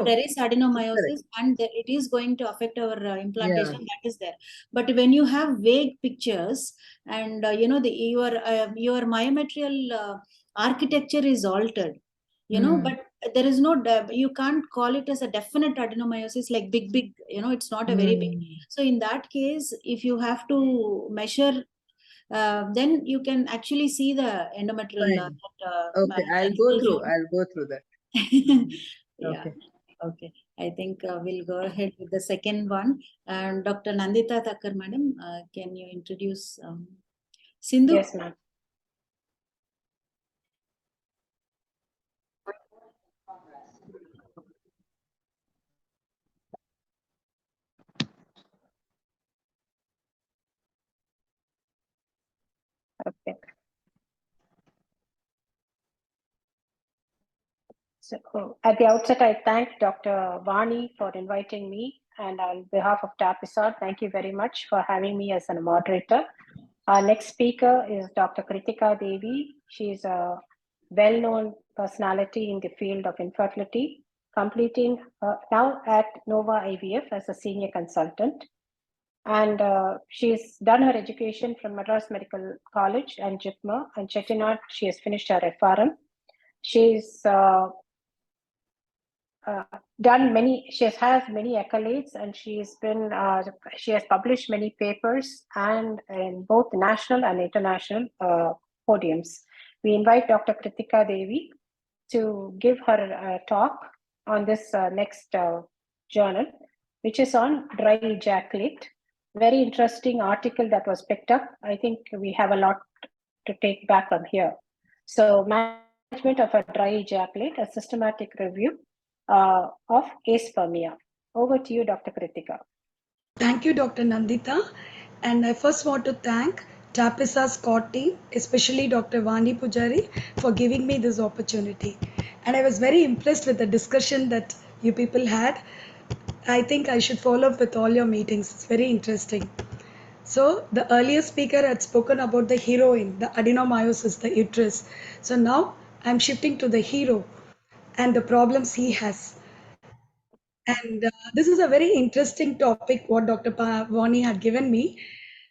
Speaker 2: there is adenomyosis and it is going to affect our implantation. That is there. But when you have vague pictures and your myometrial architecture is altered, but there is no, you can't call it as a definite adenomyosis like big, it's not a very big. So in that case, if you have to measure, then you can actually see the endometrial.
Speaker 8: Okay, I'll go through that.
Speaker 2: Yeah. Okay. I think we'll go ahead with the second one. And Dr. Nandita Thakkar, madam, can you introduce Sindhu?
Speaker 7: Yes, ma'am. Okay. So at the outset, I thank Dr. Vani for inviting me, and on behalf of tapisar, thank you very much for having me as a moderator. Our next speaker is Dr. Kritika Devi. She is a well-known personality in the field of infertility, completing now at Nova IVF as a senior consultant. And she's done her education from Madras Medical College and JIPMER, and Chettinad, she has finished her FRM. She's done many, she has many accolades, and she's been, she has published many papers and in both national and international podiums. We invite Dr. Kritika Devi to give her talk on this next journal, which is on dry ejaculate. Very interesting article that was picked up. I think we have a lot to take back from here. So management of a dry ejaculate, a systematic review of aspermia. Over to you, Dr. Kritika.
Speaker 9: Thank you, Dr. Nandita. And I first want to thank tapisar scot team, especially Dr. Vani Pujari, for giving me this opportunity. And I was very impressed with the discussion that you people had. I think I should follow up with all your meetings. It's very interesting. So the earlier speaker had spoken about the heroine, the adenomyosis, the uterus. So now I'm shifting to the hero and the problems he has. And this is a very interesting topic what Dr. Vani had given me.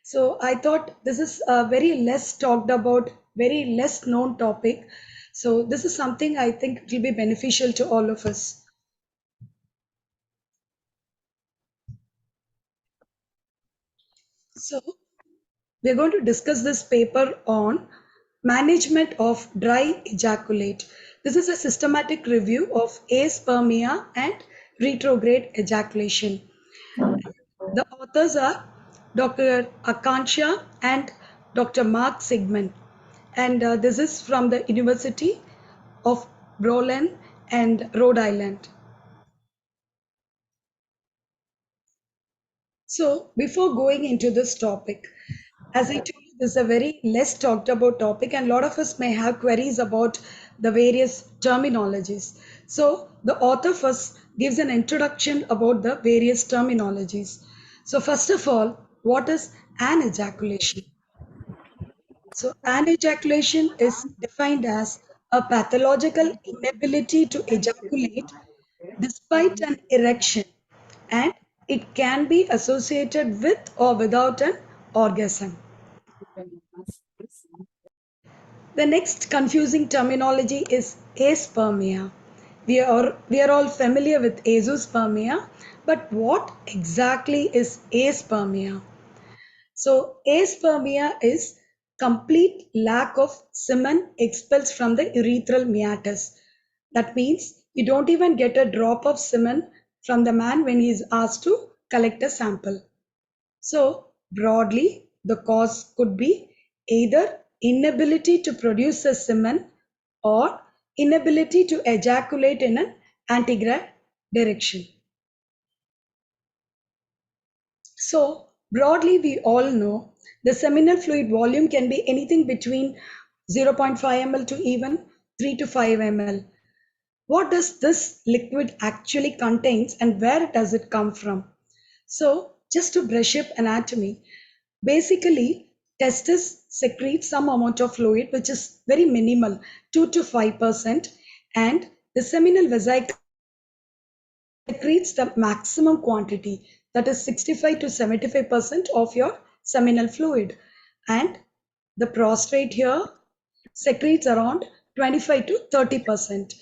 Speaker 9: So I thought this is a very less talked about, very less known topic. So this is something I think will be beneficial to all of us. So we're going to discuss this paper on management of dry ejaculate. This is a systematic review of aspermia and retrograde ejaculation. The authors are Dr. Akansha and Dr. Mark Sigmund. And this is from the University of Berlin and Rhode Island. So before going into this topic, as I told you, this is a very less talked about topic, and a lot of us may have queries about the various terminologies. So the author first gives an introduction about the various terminologies. So first of all, what is an ejaculation? So an ejaculation is defined as a pathological inability to ejaculate despite an erection, and it can be associated with or without an orgasm. The next confusing terminology is aspermia. We are all familiar with azoospermia, but what exactly is aspermia? So aspermia is complete lack of semen expels from the urethral meatus. That means you don't even get a drop of semen from the man when he is asked to collect a sample. So broadly, the cause could be either inability to produce a semen or inability to ejaculate in an antegrade direction. So broadly, we all know the seminal fluid volume can be anything between 0.5 ml to even 3 to 5 ml. What does this liquid actually contains and where does it come from? So just to brush up anatomy, basically testis secretes some amount of fluid which is very minimal, 2 to 5%, and the seminal vesicle secretes the maximum quantity, that is 65 to 75% of your seminal fluid, and the prostate here secretes around 25 to 30%,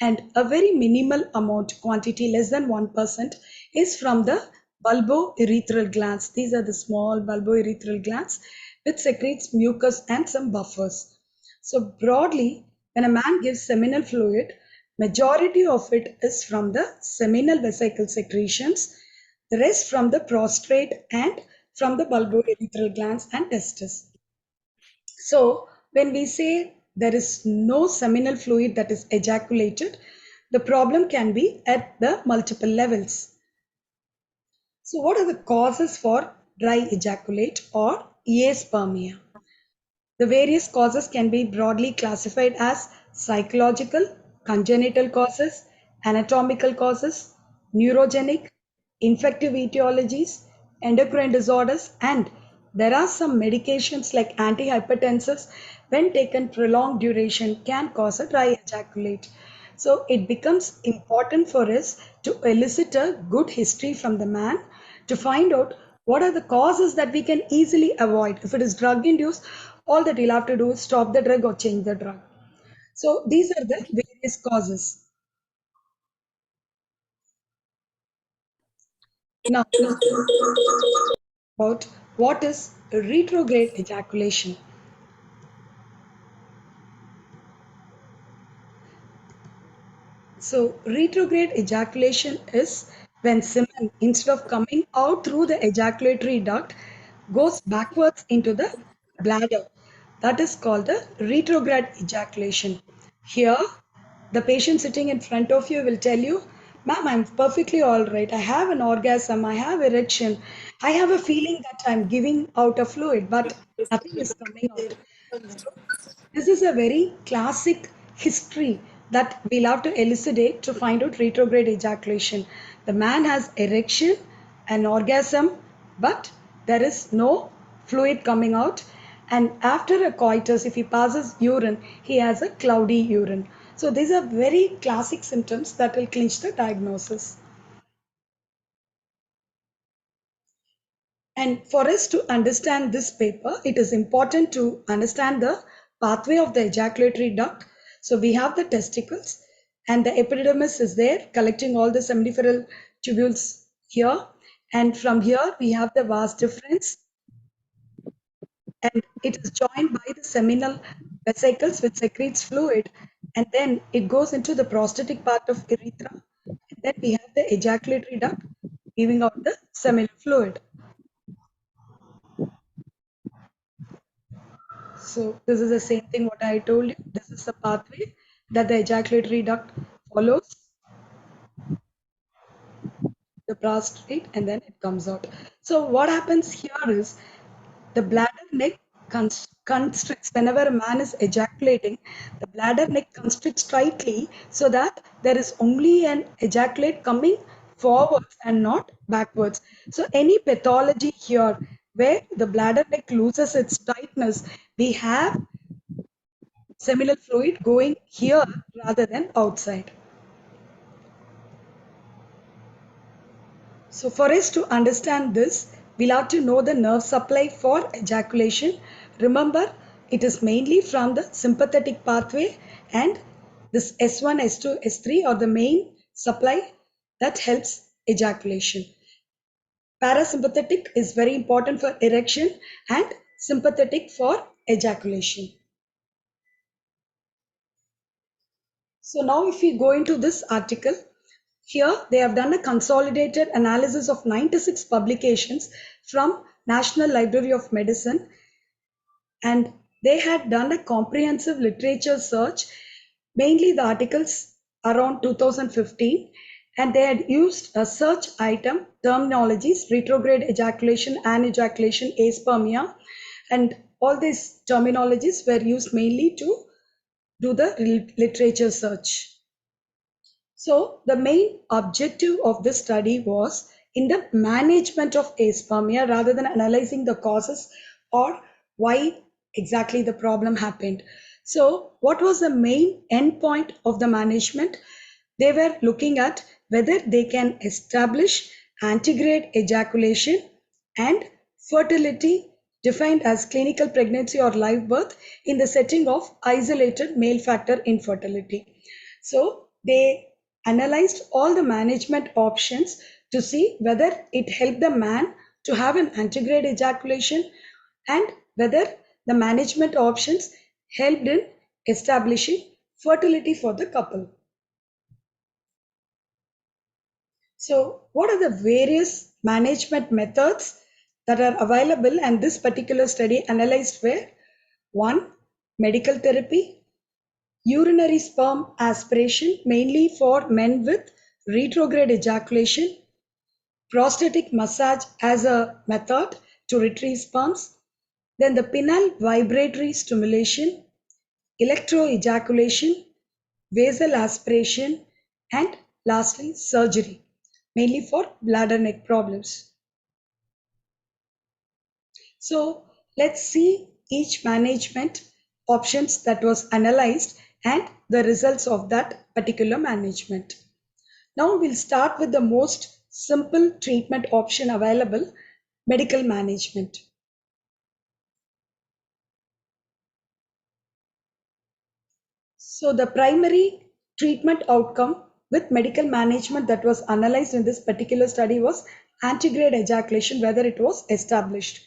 Speaker 9: and a very minimal amount quantity, less than 1%, is from the bulbourethral glands. These are the small bulbourethral glands which secretes mucus and some buffers. So broadly, when a man gives seminal fluid, majority of it is from the seminal vesicle secretions, the rest from the prostate and from the bulbourethral glands and testis. So when we say there is no seminal fluid that is ejaculated, the problem can be at the multiple levels. So what are the causes for dry ejaculate or aspermia? The various causes can be broadly classified as psychological, congenital causes, anatomical causes, neurogenic, infective etiologies, endocrine disorders, and there are some medications like antihypertensives when taken prolonged duration can cause a dry ejaculate. So it becomes important for us to elicit a good history from the man to find out what are the causes that we can easily avoid. If it is drug induced, all that you'll have to do is stop the drug or change the drug. So these are the various causes. Now, about what is retrograde ejaculation. So retrograde ejaculation is when semen, instead of coming out through the ejaculatory duct, goes backwards into the bladder. That is called the retrograde ejaculation. Here, the patient sitting in front of you will tell you, ma'am, I'm perfectly all right. I have an orgasm. I have erection. I have a feeling that I'm giving out a fluid, but nothing is coming out. So this is a very classic history that we'll have to elucidate to find out retrograde ejaculation. The man has erection, an orgasm, but there is no fluid coming out. And after a coitus, if he passes urine, he has a cloudy urine. So these are very classic symptoms that will clinch the diagnosis. And for us to understand this paper, it is important to understand the pathway of the ejaculatory duct. So we have the testicles and the epididymis is there collecting all the seminiferal tubules here. And from here we have the vas deferens and it is joined by the seminal vesicles which secretes fluid. And then it goes into the prostatic part of urethra. And then we have the ejaculatory duct giving out the seminal fluid. So this is the same thing what I told you. This is the pathway that the ejaculatory duct follows the prostate and then it comes out. So what happens here is the bladder neck constricts whenever a man is ejaculating. The bladder neck constricts tightly so that there is only an ejaculate coming forwards and not backwards. So any pathology here where the bladder neck loses its tightness, we have seminal fluid going here rather than outside. So for us to understand this, we'll have to know the nerve supply for ejaculation. Remember, it is mainly from the sympathetic pathway, and this S1, S2, S3 are the main supply that helps ejaculation. Parasympathetic is very important for erection and sympathetic for ejaculation. So now if we go into this article, here they have done a consolidated analysis of 96 publications from National Library of Medicine, and they had done a comprehensive literature search, mainly the articles around 2015, and they had used a search item terminologies: retrograde ejaculation, anejaculation, aspermia, and all these terminologies were used mainly to do the literature search. So the main objective of this study was in the management of aspermia rather than analyzing the causes or why exactly the problem happened. So what was the main endpoint of the management? They were looking at whether they can establish antegrade ejaculation and fertility defined as clinical pregnancy or live birth in the setting of isolated male factor infertility. So they analyzed all the management options to see whether it helped the man to have an antegrade ejaculation and whether the management options helped in establishing fertility for the couple. So what are the various management methods that are available, and this particular study analyzed were: 1. Medical therapy, urinary sperm aspiration mainly for men with retrograde ejaculation, prostatic massage as a method to retrieve sperms, then the penile vibratory stimulation, electroejaculation, vasal aspiration, and lastly surgery, mainly for bladder neck problems. So let's see each management options that was analyzed and the results of that particular management. Now we'll start with the most simple treatment option available, medical management. So the primary treatment outcome with medical management that was analyzed in this particular study was antegrade ejaculation, whether it was established.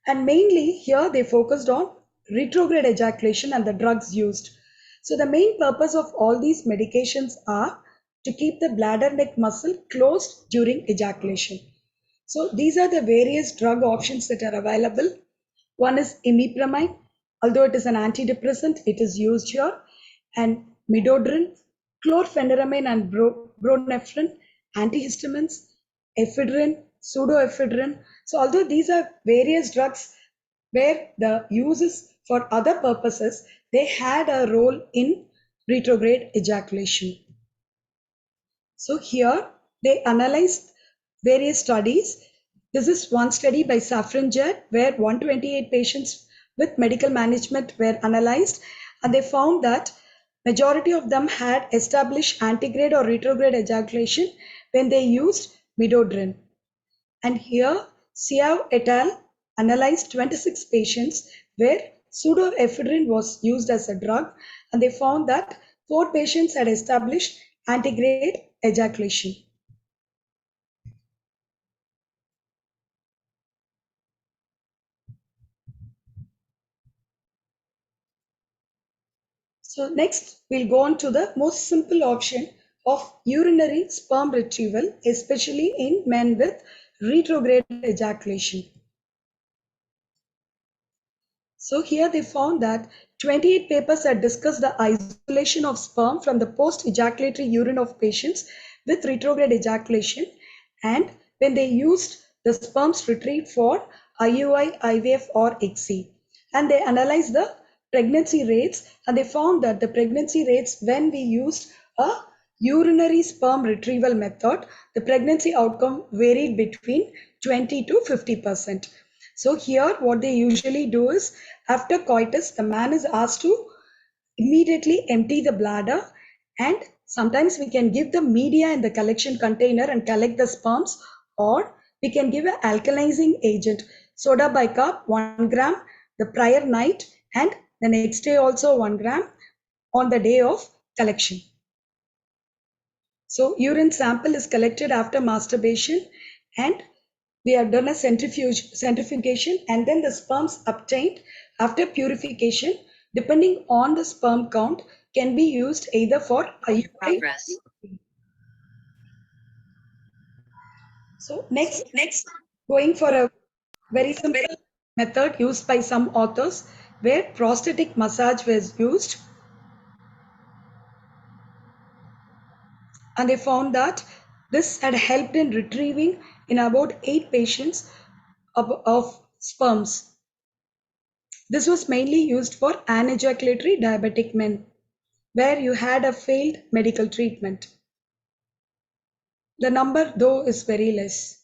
Speaker 9: And mainly here they focused on retrograde ejaculation and the drugs used. So the main purpose of all these medications are to keep the bladder neck muscle closed during ejaculation. So these are the various drug options that are available. One is imipramine, although it is an antidepressant, it is used here, and midodrine, chlorpheniramine and bromephrine, antihistamines, ephedrine, pseudoephedrine. So although these are various drugs where the use is for other purposes, they had a role in retrograde ejaculation. So here they analyzed various studies. This is one study by Safran where 128 patients with medical management were analyzed, and they found that majority of them had established antegrade or retrograde ejaculation when they used midodrine. And here Siav et al. Analyzed 26 patients where pseudoephedrine was used as a drug, and they found that 4 patients had established antegrade ejaculation. So next we'll go on to the most simple option of urinary sperm retrieval, especially in men with retrograde ejaculation. So here they found that 28 papers had discussed the isolation of sperm from the post-ejaculatory urine of patients with retrograde ejaculation, and when they used the sperms retrieved for IUI, IVF or ICSI. And they analyzed the pregnancy rates, and they found that the pregnancy rates when we used a urinary sperm retrieval method, the pregnancy outcome varied between 20 to 50%. So here what they usually do is, after coitus, the man is asked to immediately empty the bladder, and sometimes we can give the media in the collection container and collect the sperms, or we can give an alkalizing agent, soda bicarb 1 gram the prior night, and the next day also 1 gram on the day of collection. So urine sample is collected after masturbation, and we have done a centrifugation, and then the sperms obtained after purification, depending on the sperm count, can be used either for IUI. So next, going for a very simple method used by some authors where prostatic massage was used, and they found that this had helped in retrieving in about 8 patients of sperms. This was mainly used for anejaculatory diabetic men where you had a failed medical treatment. The number though is very less.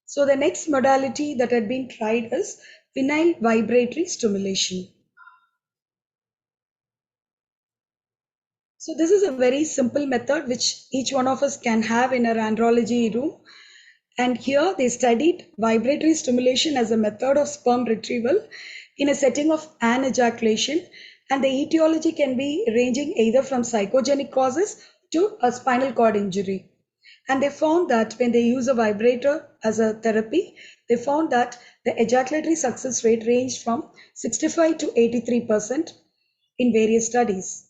Speaker 9: So the next modality that had been tried is vinyl vibratory stimulation. So this is a very simple method which each one of us can have in our andrology room. And here they studied vibratory stimulation as a method of sperm retrieval in a setting of anejaculation, and the etiology can be ranging either from psychogenic causes to a spinal cord injury. And they found that when they use a vibrator as a therapy, they found that the ejaculatory success rate ranged from 65 to 83% in various studies.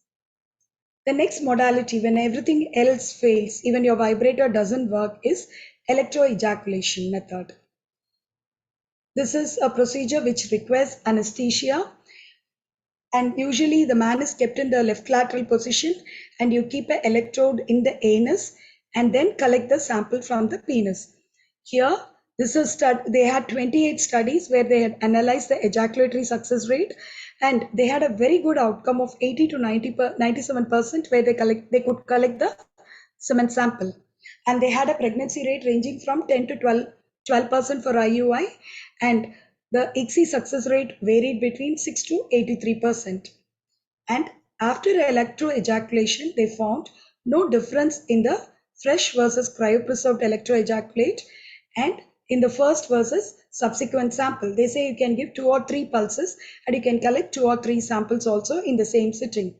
Speaker 9: The next modality, when everything else fails, even your vibrator doesn't work, is electroejaculation method. This is a procedure which requires anesthesia, and usually the man is kept in the left lateral position and you keep an electrode in the anus and then collect the sample from the penis. Here, this is they had 28 studies where they had analyzed the ejaculatory success rate, and they had a very good outcome of 80 to 97% where they could collect the semen sample, and they had a pregnancy rate ranging from 10 to 12% for IUI, and the ICSI success rate varied between 6 to 83%. And after electroejaculation, they found no difference in the fresh versus cryopreserved electroejaculate and in the first versus subsequent sample. They say you can give 2 or 3 pulses and you can collect 2 or 3 samples also in the same sitting.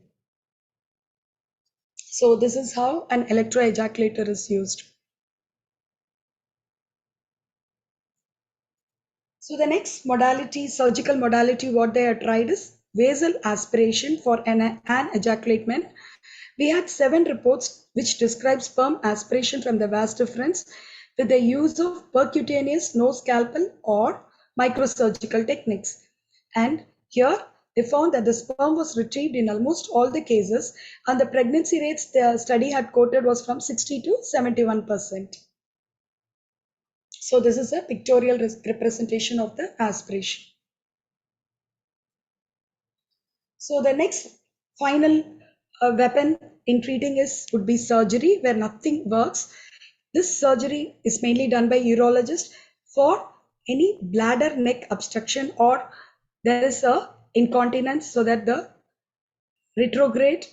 Speaker 9: So this is how an electroejaculator is used. So the next modality, surgical modality, what they have tried is basal aspiration for an ejaculate. We had 7 reports which describe sperm aspiration from the vas deferens with the use of percutaneous nose scalpel or microsurgical techniques. And here they found that the sperm was retrieved in almost all the cases, and the pregnancy rates the study had quoted was from 60 to 71%. So this is a pictorial representation of the aspiration. So the next final weapon in treating would be surgery, where nothing works. This surgery is mainly done by urologists for any bladder neck obstruction or there is a incontinence, so that the retrograde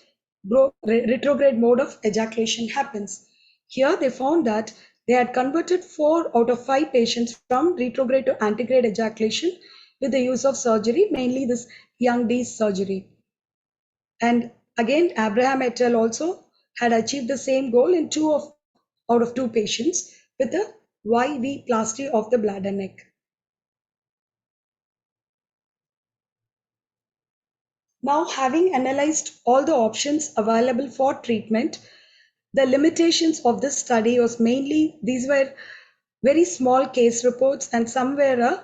Speaker 9: mode of ejaculation happens. Here they found that they had converted 4 out of 5 patients from retrograde to antegrade ejaculation with the use of surgery, mainly this Young D's surgery. And again, Abraham et al. Also had achieved the same goal in out of 2 patients with the YV plasty of the bladder neck. Now, having analyzed all the options available for treatment, the limitations of this study was mainly, these were very small case reports and some were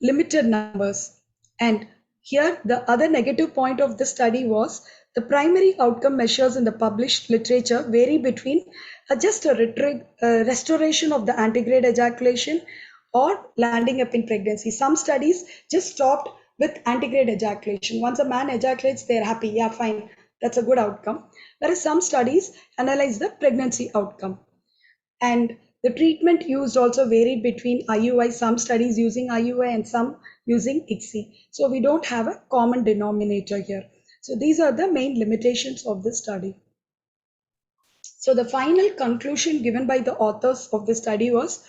Speaker 9: limited numbers. And here the other negative point of the study was the primary outcome measures in the published literature vary between just a restoration of the antegrade ejaculation or landing up in pregnancy. Some studies just stopped with antegrade ejaculation. Once a man ejaculates, they're happy. Yeah, fine. That's a good outcome. Whereas some studies analyze the pregnancy outcome. And the treatment used also varied between IUI, some studies using IUI and some using ICSI. So we don't have a common denominator here. So these are the main limitations of this study. So the final conclusion given by the authors of the study was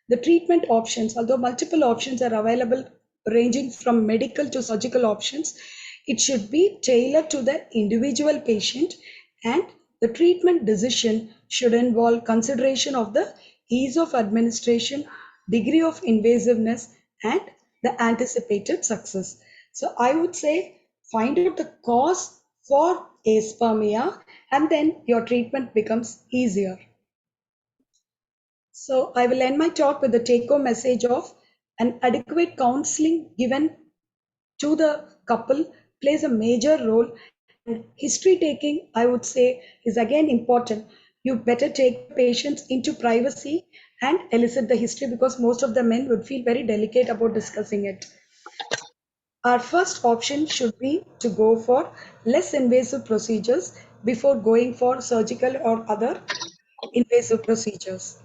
Speaker 9: the treatment options, although multiple options are available ranging from medical to surgical options. It should be tailored to the individual patient, and the treatment decision should involve consideration of the ease of administration, degree of invasiveness, and the anticipated success. So I would say find out the cause for aspermia, and then your treatment becomes easier. So I will end my talk with the take-home message of an adequate counseling given to the couple plays a major role, and history taking, I would say, is again important. You better take patients into privacy and elicit the history, because most of the men would feel very delicate about discussing it. Our first option should be to go for less invasive procedures before going for surgical or other invasive procedures.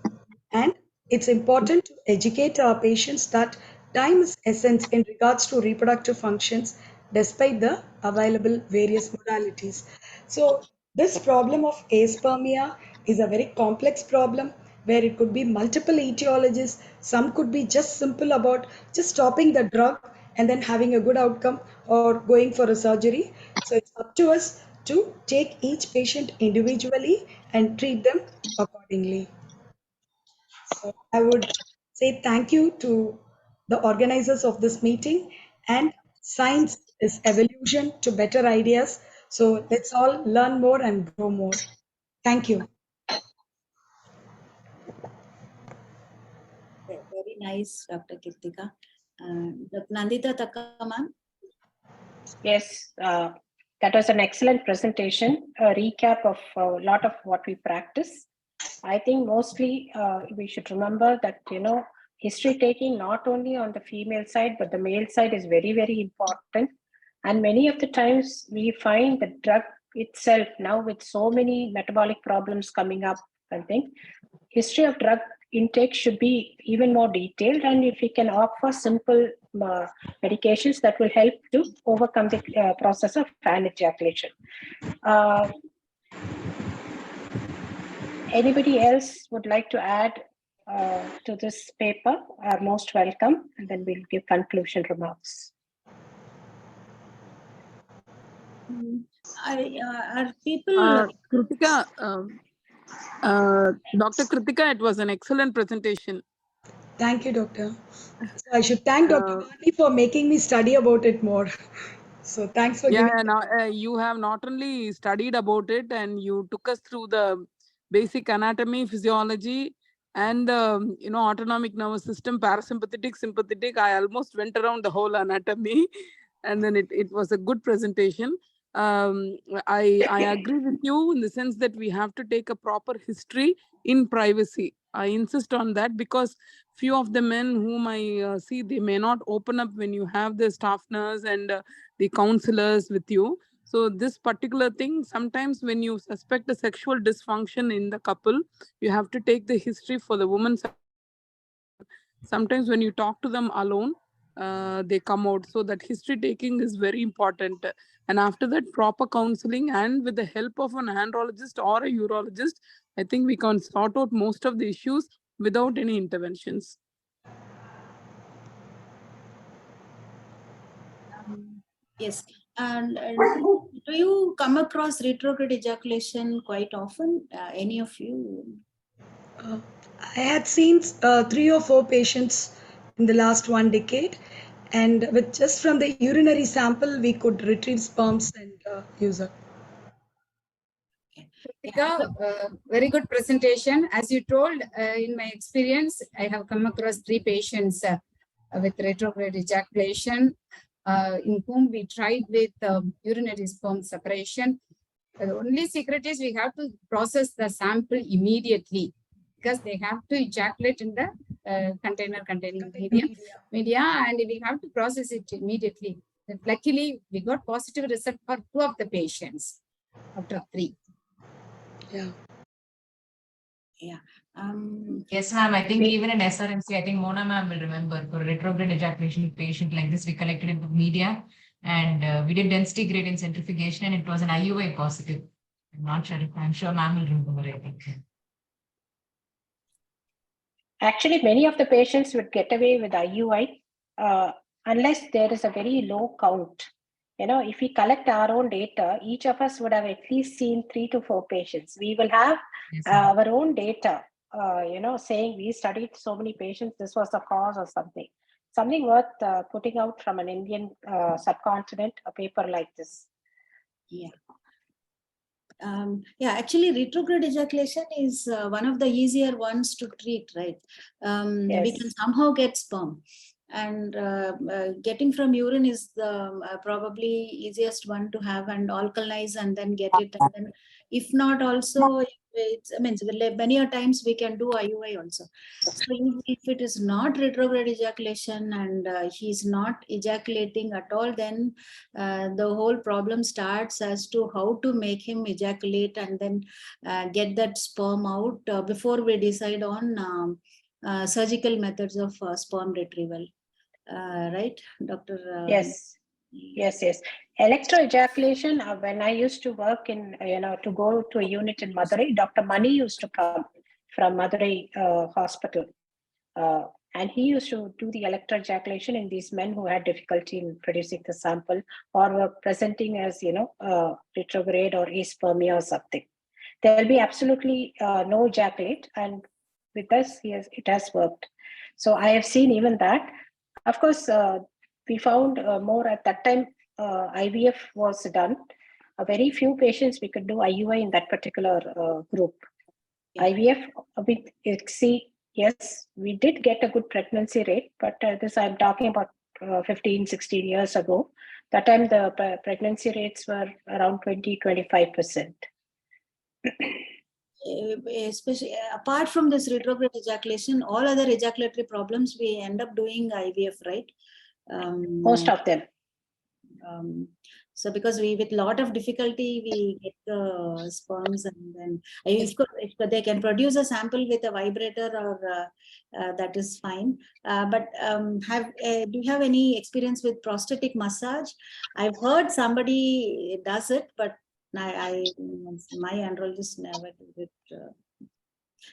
Speaker 9: And it's important to educate our patients that time is essence in regards to reproductive functions despite the available various modalities. So this problem of aspermia is a very complex problem where it could be multiple etiologies. Some could be just simple about just stopping the drug and then having a good outcome, or going for a surgery. So it's up to us to take each patient individually and treat them accordingly. So I would say thank you to the organizers of this meeting, and science is evolution to better ideas. So let's all learn more and grow more. Thank you.
Speaker 2: Very nice, Dr. Kirtika. Dr. Nandita Takka, ma'am.
Speaker 7: Yes, that was an excellent presentation, a recap of a lot of what we practice. I think mostly we should remember that, history taking not only on the female side, but the male side is very, very important. And many of the times we find the drug itself now with so many metabolic problems coming up, I think history of drug intake should be even more detailed, and if we can offer simple medications that will help to overcome the process of fan ejaculation. Anybody else would like to add to this paper are most welcome, and then we'll give conclusion remarks.
Speaker 2: Are people...
Speaker 1: Kritika, Dr. Kritika, it was an excellent presentation.
Speaker 9: Thank you, Doctor. So I should thank Dr. Vani for making me study about it more. So thanks for giving.
Speaker 1: You have not only studied about it, and you took us through the basic anatomy, physiology, and autonomic nervous system, parasympathetic, sympathetic. I almost went around the whole anatomy, and then it was a good presentation. I agree with you in the sense that we have to take a proper history in privacy. I insist on that, because few of the men whom I see, they may not open up when you have the staff nurse and the counselors with you. So this particular thing, sometimes when you suspect a sexual dysfunction in the couple, you have to take the history for the woman. Sometimes when you talk to them alone, they come out. So that history taking is very important. And after that, proper counseling, and with the help of an andrologist or a urologist, I think we can sort out most of the issues without any interventions.
Speaker 2: Yes. And do you come across retrograde ejaculation quite often? Any of you?
Speaker 9: I had seen 3 or 4 patients in the last 1 decade, and with just from the urinary sample, we could retrieve sperms and use it.
Speaker 5: Very good presentation. As you told, in my experience, I have come across 3 patients with retrograde ejaculation, in whom we tried with urinary sperm separation. The only secret is we have to process the sample immediately, because they have to ejaculate in the container containing media, and we have to process it immediately. But luckily, we got positive result for 2 of the patients out of 3.
Speaker 9: Yeah.
Speaker 4: Yes, ma'am. I think even in SRMC, I think Mona ma'am will remember, for retrograde ejaculation patient like this, we collected into media, and we did density gradient centrifugation, and it was an IUI positive. I'm sure ma'am will remember, I think.
Speaker 7: Actually, many of the patients would get away with IUI. unless there is a very low count. If we collect our own data, each of us would have at least seen 3 to 4 patients. We will have our own data, saying we studied so many patients, this was the cause or something. Something worth putting out from an Indian subcontinent, a paper like this.
Speaker 2: Yeah. Actually, retrograde ejaculation is one of the easier ones to treat, right?
Speaker 7: Yes.
Speaker 2: We can somehow get sperm. And getting from urine is the probably easiest one to have and alkalize and then get it. And then if not also, many a times we can do IUI also. So if it is not retrograde ejaculation and he's not ejaculating at all, then the whole problem starts as to how to make him ejaculate and then get that sperm out before we decide on surgical methods of sperm retrieval. Right, Dr.
Speaker 7: Yes. Electroejaculation, when I used to work in, to go to a unit in Madurai, Dr. Mani used to come from Madurai hospital. And he used to do the electroejaculation in these men who had difficulty in producing the sample or were presenting as, retrograde or aspermia or something. There will be absolutely no ejaculate, and with us, it has worked. So I have seen even that. Of course, we found more at that time. IVF was done. Very few patients we could do IUI in that particular group. Yeah. IVF with ICSI, yes, we did get a good pregnancy rate, but this I'm talking about 15, 16 years ago. That time the pregnancy rates were around 20-25%.
Speaker 2: Especially apart from this retrograde ejaculation, all other ejaculatory problems we end up doing IVF, right?
Speaker 7: Most of them.
Speaker 2: So because with a lot of difficulty we get the sperms, and then if they can produce a sample with a vibrator or that is fine. But do you have any experience with prosthetic massage? I've heard somebody does it, but my andrologist never did it.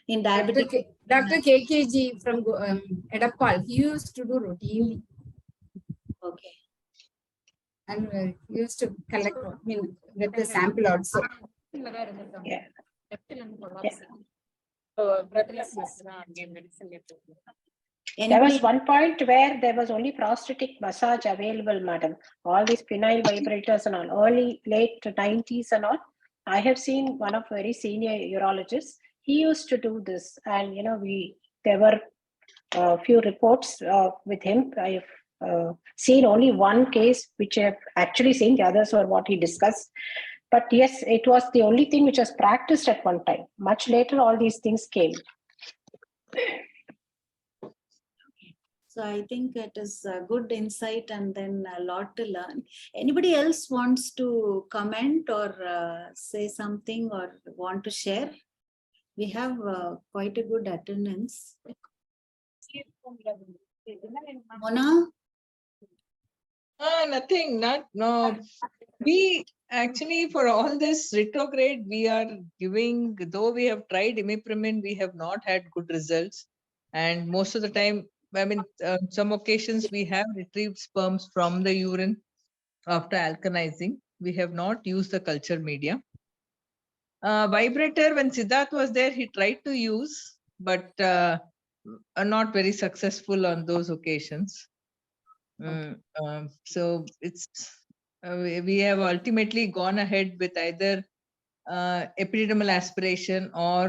Speaker 2: In diabetic.
Speaker 5: Dr. KKG from Edappal, he used to do routinely.
Speaker 2: Okay.
Speaker 5: And used to collect, get the sample also.
Speaker 7: Yeah. There was one point where there was only prosthetic massage available, madam. All these penile vibrators and all, late 90s and all. I have seen one of very senior urologists. He used to do this, and there were a few reports with him. I've seen only one case which I've actually seen. The others were what he discussed. But yes, it was the only thing which was practiced at one time. Much later, all these things came.
Speaker 2: So I think it is a good insight and then a lot to learn. Anybody else wants to comment or say something or want to share? We have quite a good attendance. Mona?
Speaker 8: Nothing, no. We actually, for all this retrograde, we are giving, though we have tried imiprimin, we have not had good results. And most of the time, some occasions we have retrieved sperms from the urine after alkanizing. We have not used the culture media. Vibrator, when Siddharth was there, he tried to use, but not very successful on those occasions. So it's we have ultimately gone ahead with either epididymal aspiration or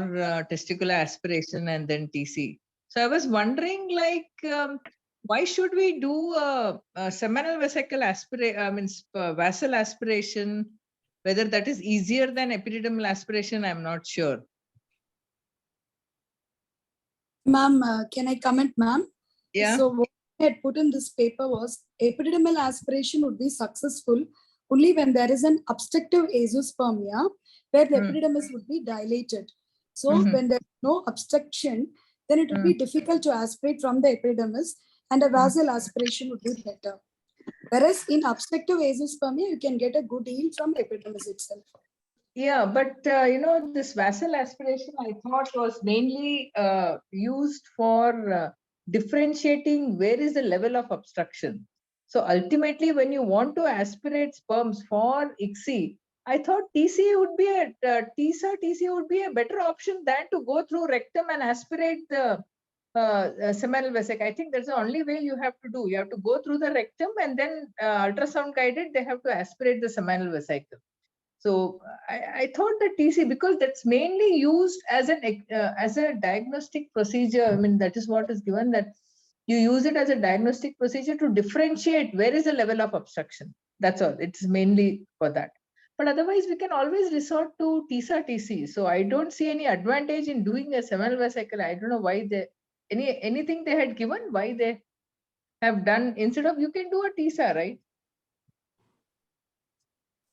Speaker 8: testicular aspiration and then TC. So I was wondering, why should we do a seminal vesicle aspiration? Vasal aspiration. Whether that is easier than epididymal aspiration, I'm not sure.
Speaker 9: Ma'am, can I comment, ma'am?
Speaker 8: Yeah.
Speaker 9: So what I had put in this paper was epididymal aspiration would be successful only when there is an obstructive azoospermia where the epididymis would be dilated. So when there is no obstruction, then it would be difficult to aspirate from the epididymis, and a vasal aspiration would be better. Whereas in obstructive azoospermia, you can get a good yield from epididymis itself.
Speaker 8: Yeah, but this vasal aspiration, I thought, was mainly used for differentiating where is the level of obstruction. So ultimately, when you want to aspirate sperms for ICSI, I thought TC would be TC would be a better option than to go through rectum and aspirate the seminal vesicle. I think that's the only way you have to do. You have to go through the rectum and then ultrasound guided, they have to aspirate the seminal vesicle. So I thought that TC, because that's mainly used as a diagnostic procedure. I mean, that is what is given, that you use it as a diagnostic procedure to differentiate where is the level of obstruction. That's all. It's mainly for that. But otherwise, we can always resort to TC. So I don't see any advantage in doing a seminal vesicle. I don't know why anything they had given, why they have done, instead of, you can do a TSA, right?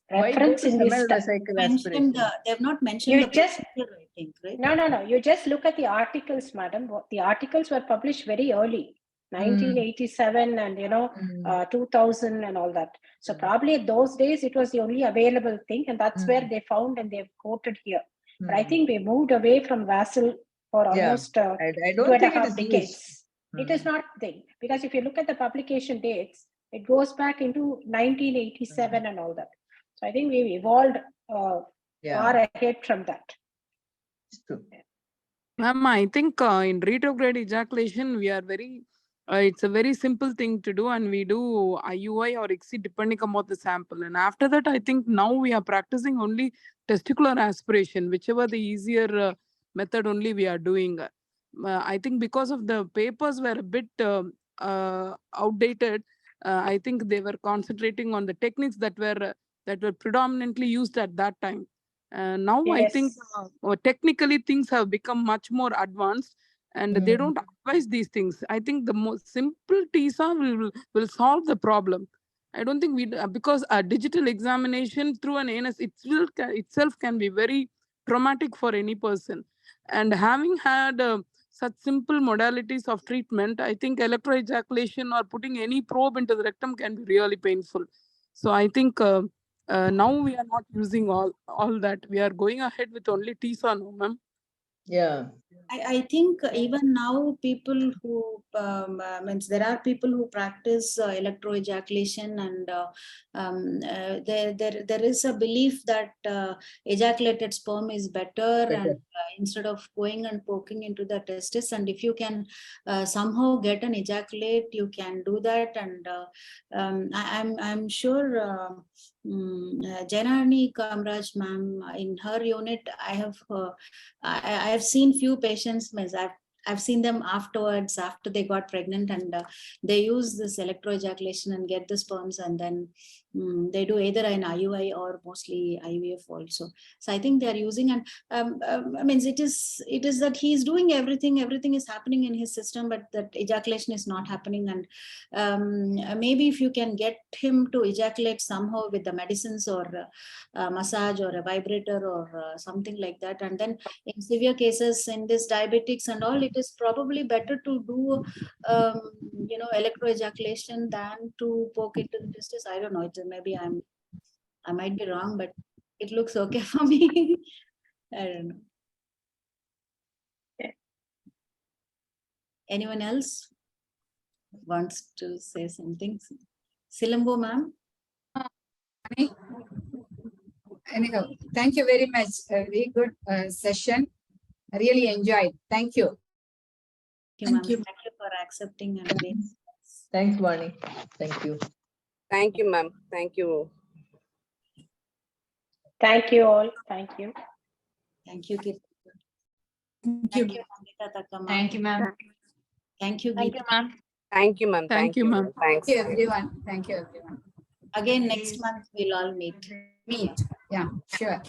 Speaker 7: Reference in this
Speaker 2: mentioned, they have not mentioned
Speaker 7: you
Speaker 2: the
Speaker 7: just
Speaker 2: procedure, I think, right?
Speaker 7: No. You just look at the articles, madam. The articles were published very early, 1987 and 2000 and all that. So probably those days it was the only available thing, and that's where they found and they've quoted here. But I think we moved away from Vasil for almost
Speaker 8: I don't think
Speaker 7: 2.5 decades. It is not thing, because if you look at the publication dates, it goes back into 1987 and all that. So I think we've evolved far ahead from that.
Speaker 1: Ma'am, I think in retrograde ejaculation, we are very, it's a very simple thing to do, and we do IUI or ICSI depending upon the sample. And after that, I think now we are practicing only testicular aspiration, whichever the easier method only we are doing. I think because of the papers were a bit outdated, I think they were concentrating on the techniques that were predominantly used at that time. Now I think technically things have become much more advanced, and they don't advise these things. I think the most simple TSA will solve the problem. I don't think because a digital examination through an anus itself can be very traumatic for any person. And having had such simple modalities of treatment, I think electroejaculation or putting any probe into the rectum can be really painful. So I think now we are not using all that. We are going ahead with only TSA now, ma'am.
Speaker 8: Yeah.
Speaker 2: I think even now people who means there are people who practice electroejaculation, and there is a belief that ejaculated sperm is better. And instead of going and poking into the testis, and if you can somehow get an ejaculate, you can do that. And I'm sure Janani Kamraj ma'am, in her unit, I've seen few patients. I've seen them afterwards, after they got pregnant, and they use this electroejaculation and get the sperms, and then they do either an IUI or mostly IVF also. So I think they are using, and I mean, it is that he's doing everything is happening in his system, but that ejaculation is not happening. And maybe if you can get him to ejaculate somehow with the medicines or massage or a vibrator or something like that, and then in severe cases in this diabetics and all, it is probably better to do electroejaculation than to poke into the testis. I don't know, maybe I might be wrong, but it looks okay for me. I don't know. Anyone else wants to say something? Silambo ma'am.
Speaker 5: Anyhow, thank you very much. A very good session. I really enjoyed. Thank you.
Speaker 2: Thank you for accepting and being.
Speaker 8: Thanks, Vani. Thank you.
Speaker 6: Thank you, ma'am. Thank you.
Speaker 7: Thank you all. Thank you.
Speaker 2: Thank you, Kirti.
Speaker 5: Thank you.
Speaker 4: Thank you, ma'am.
Speaker 2: Thank you, Geeta.
Speaker 3: ma'am.
Speaker 6: Thank you, ma'am.
Speaker 1: Thank you, ma'am.
Speaker 6: Thanks.
Speaker 5: Thank you, everyone. Thank you, everyone.
Speaker 2: Again, next month we'll all meet.
Speaker 5: Meet. Yeah, sure.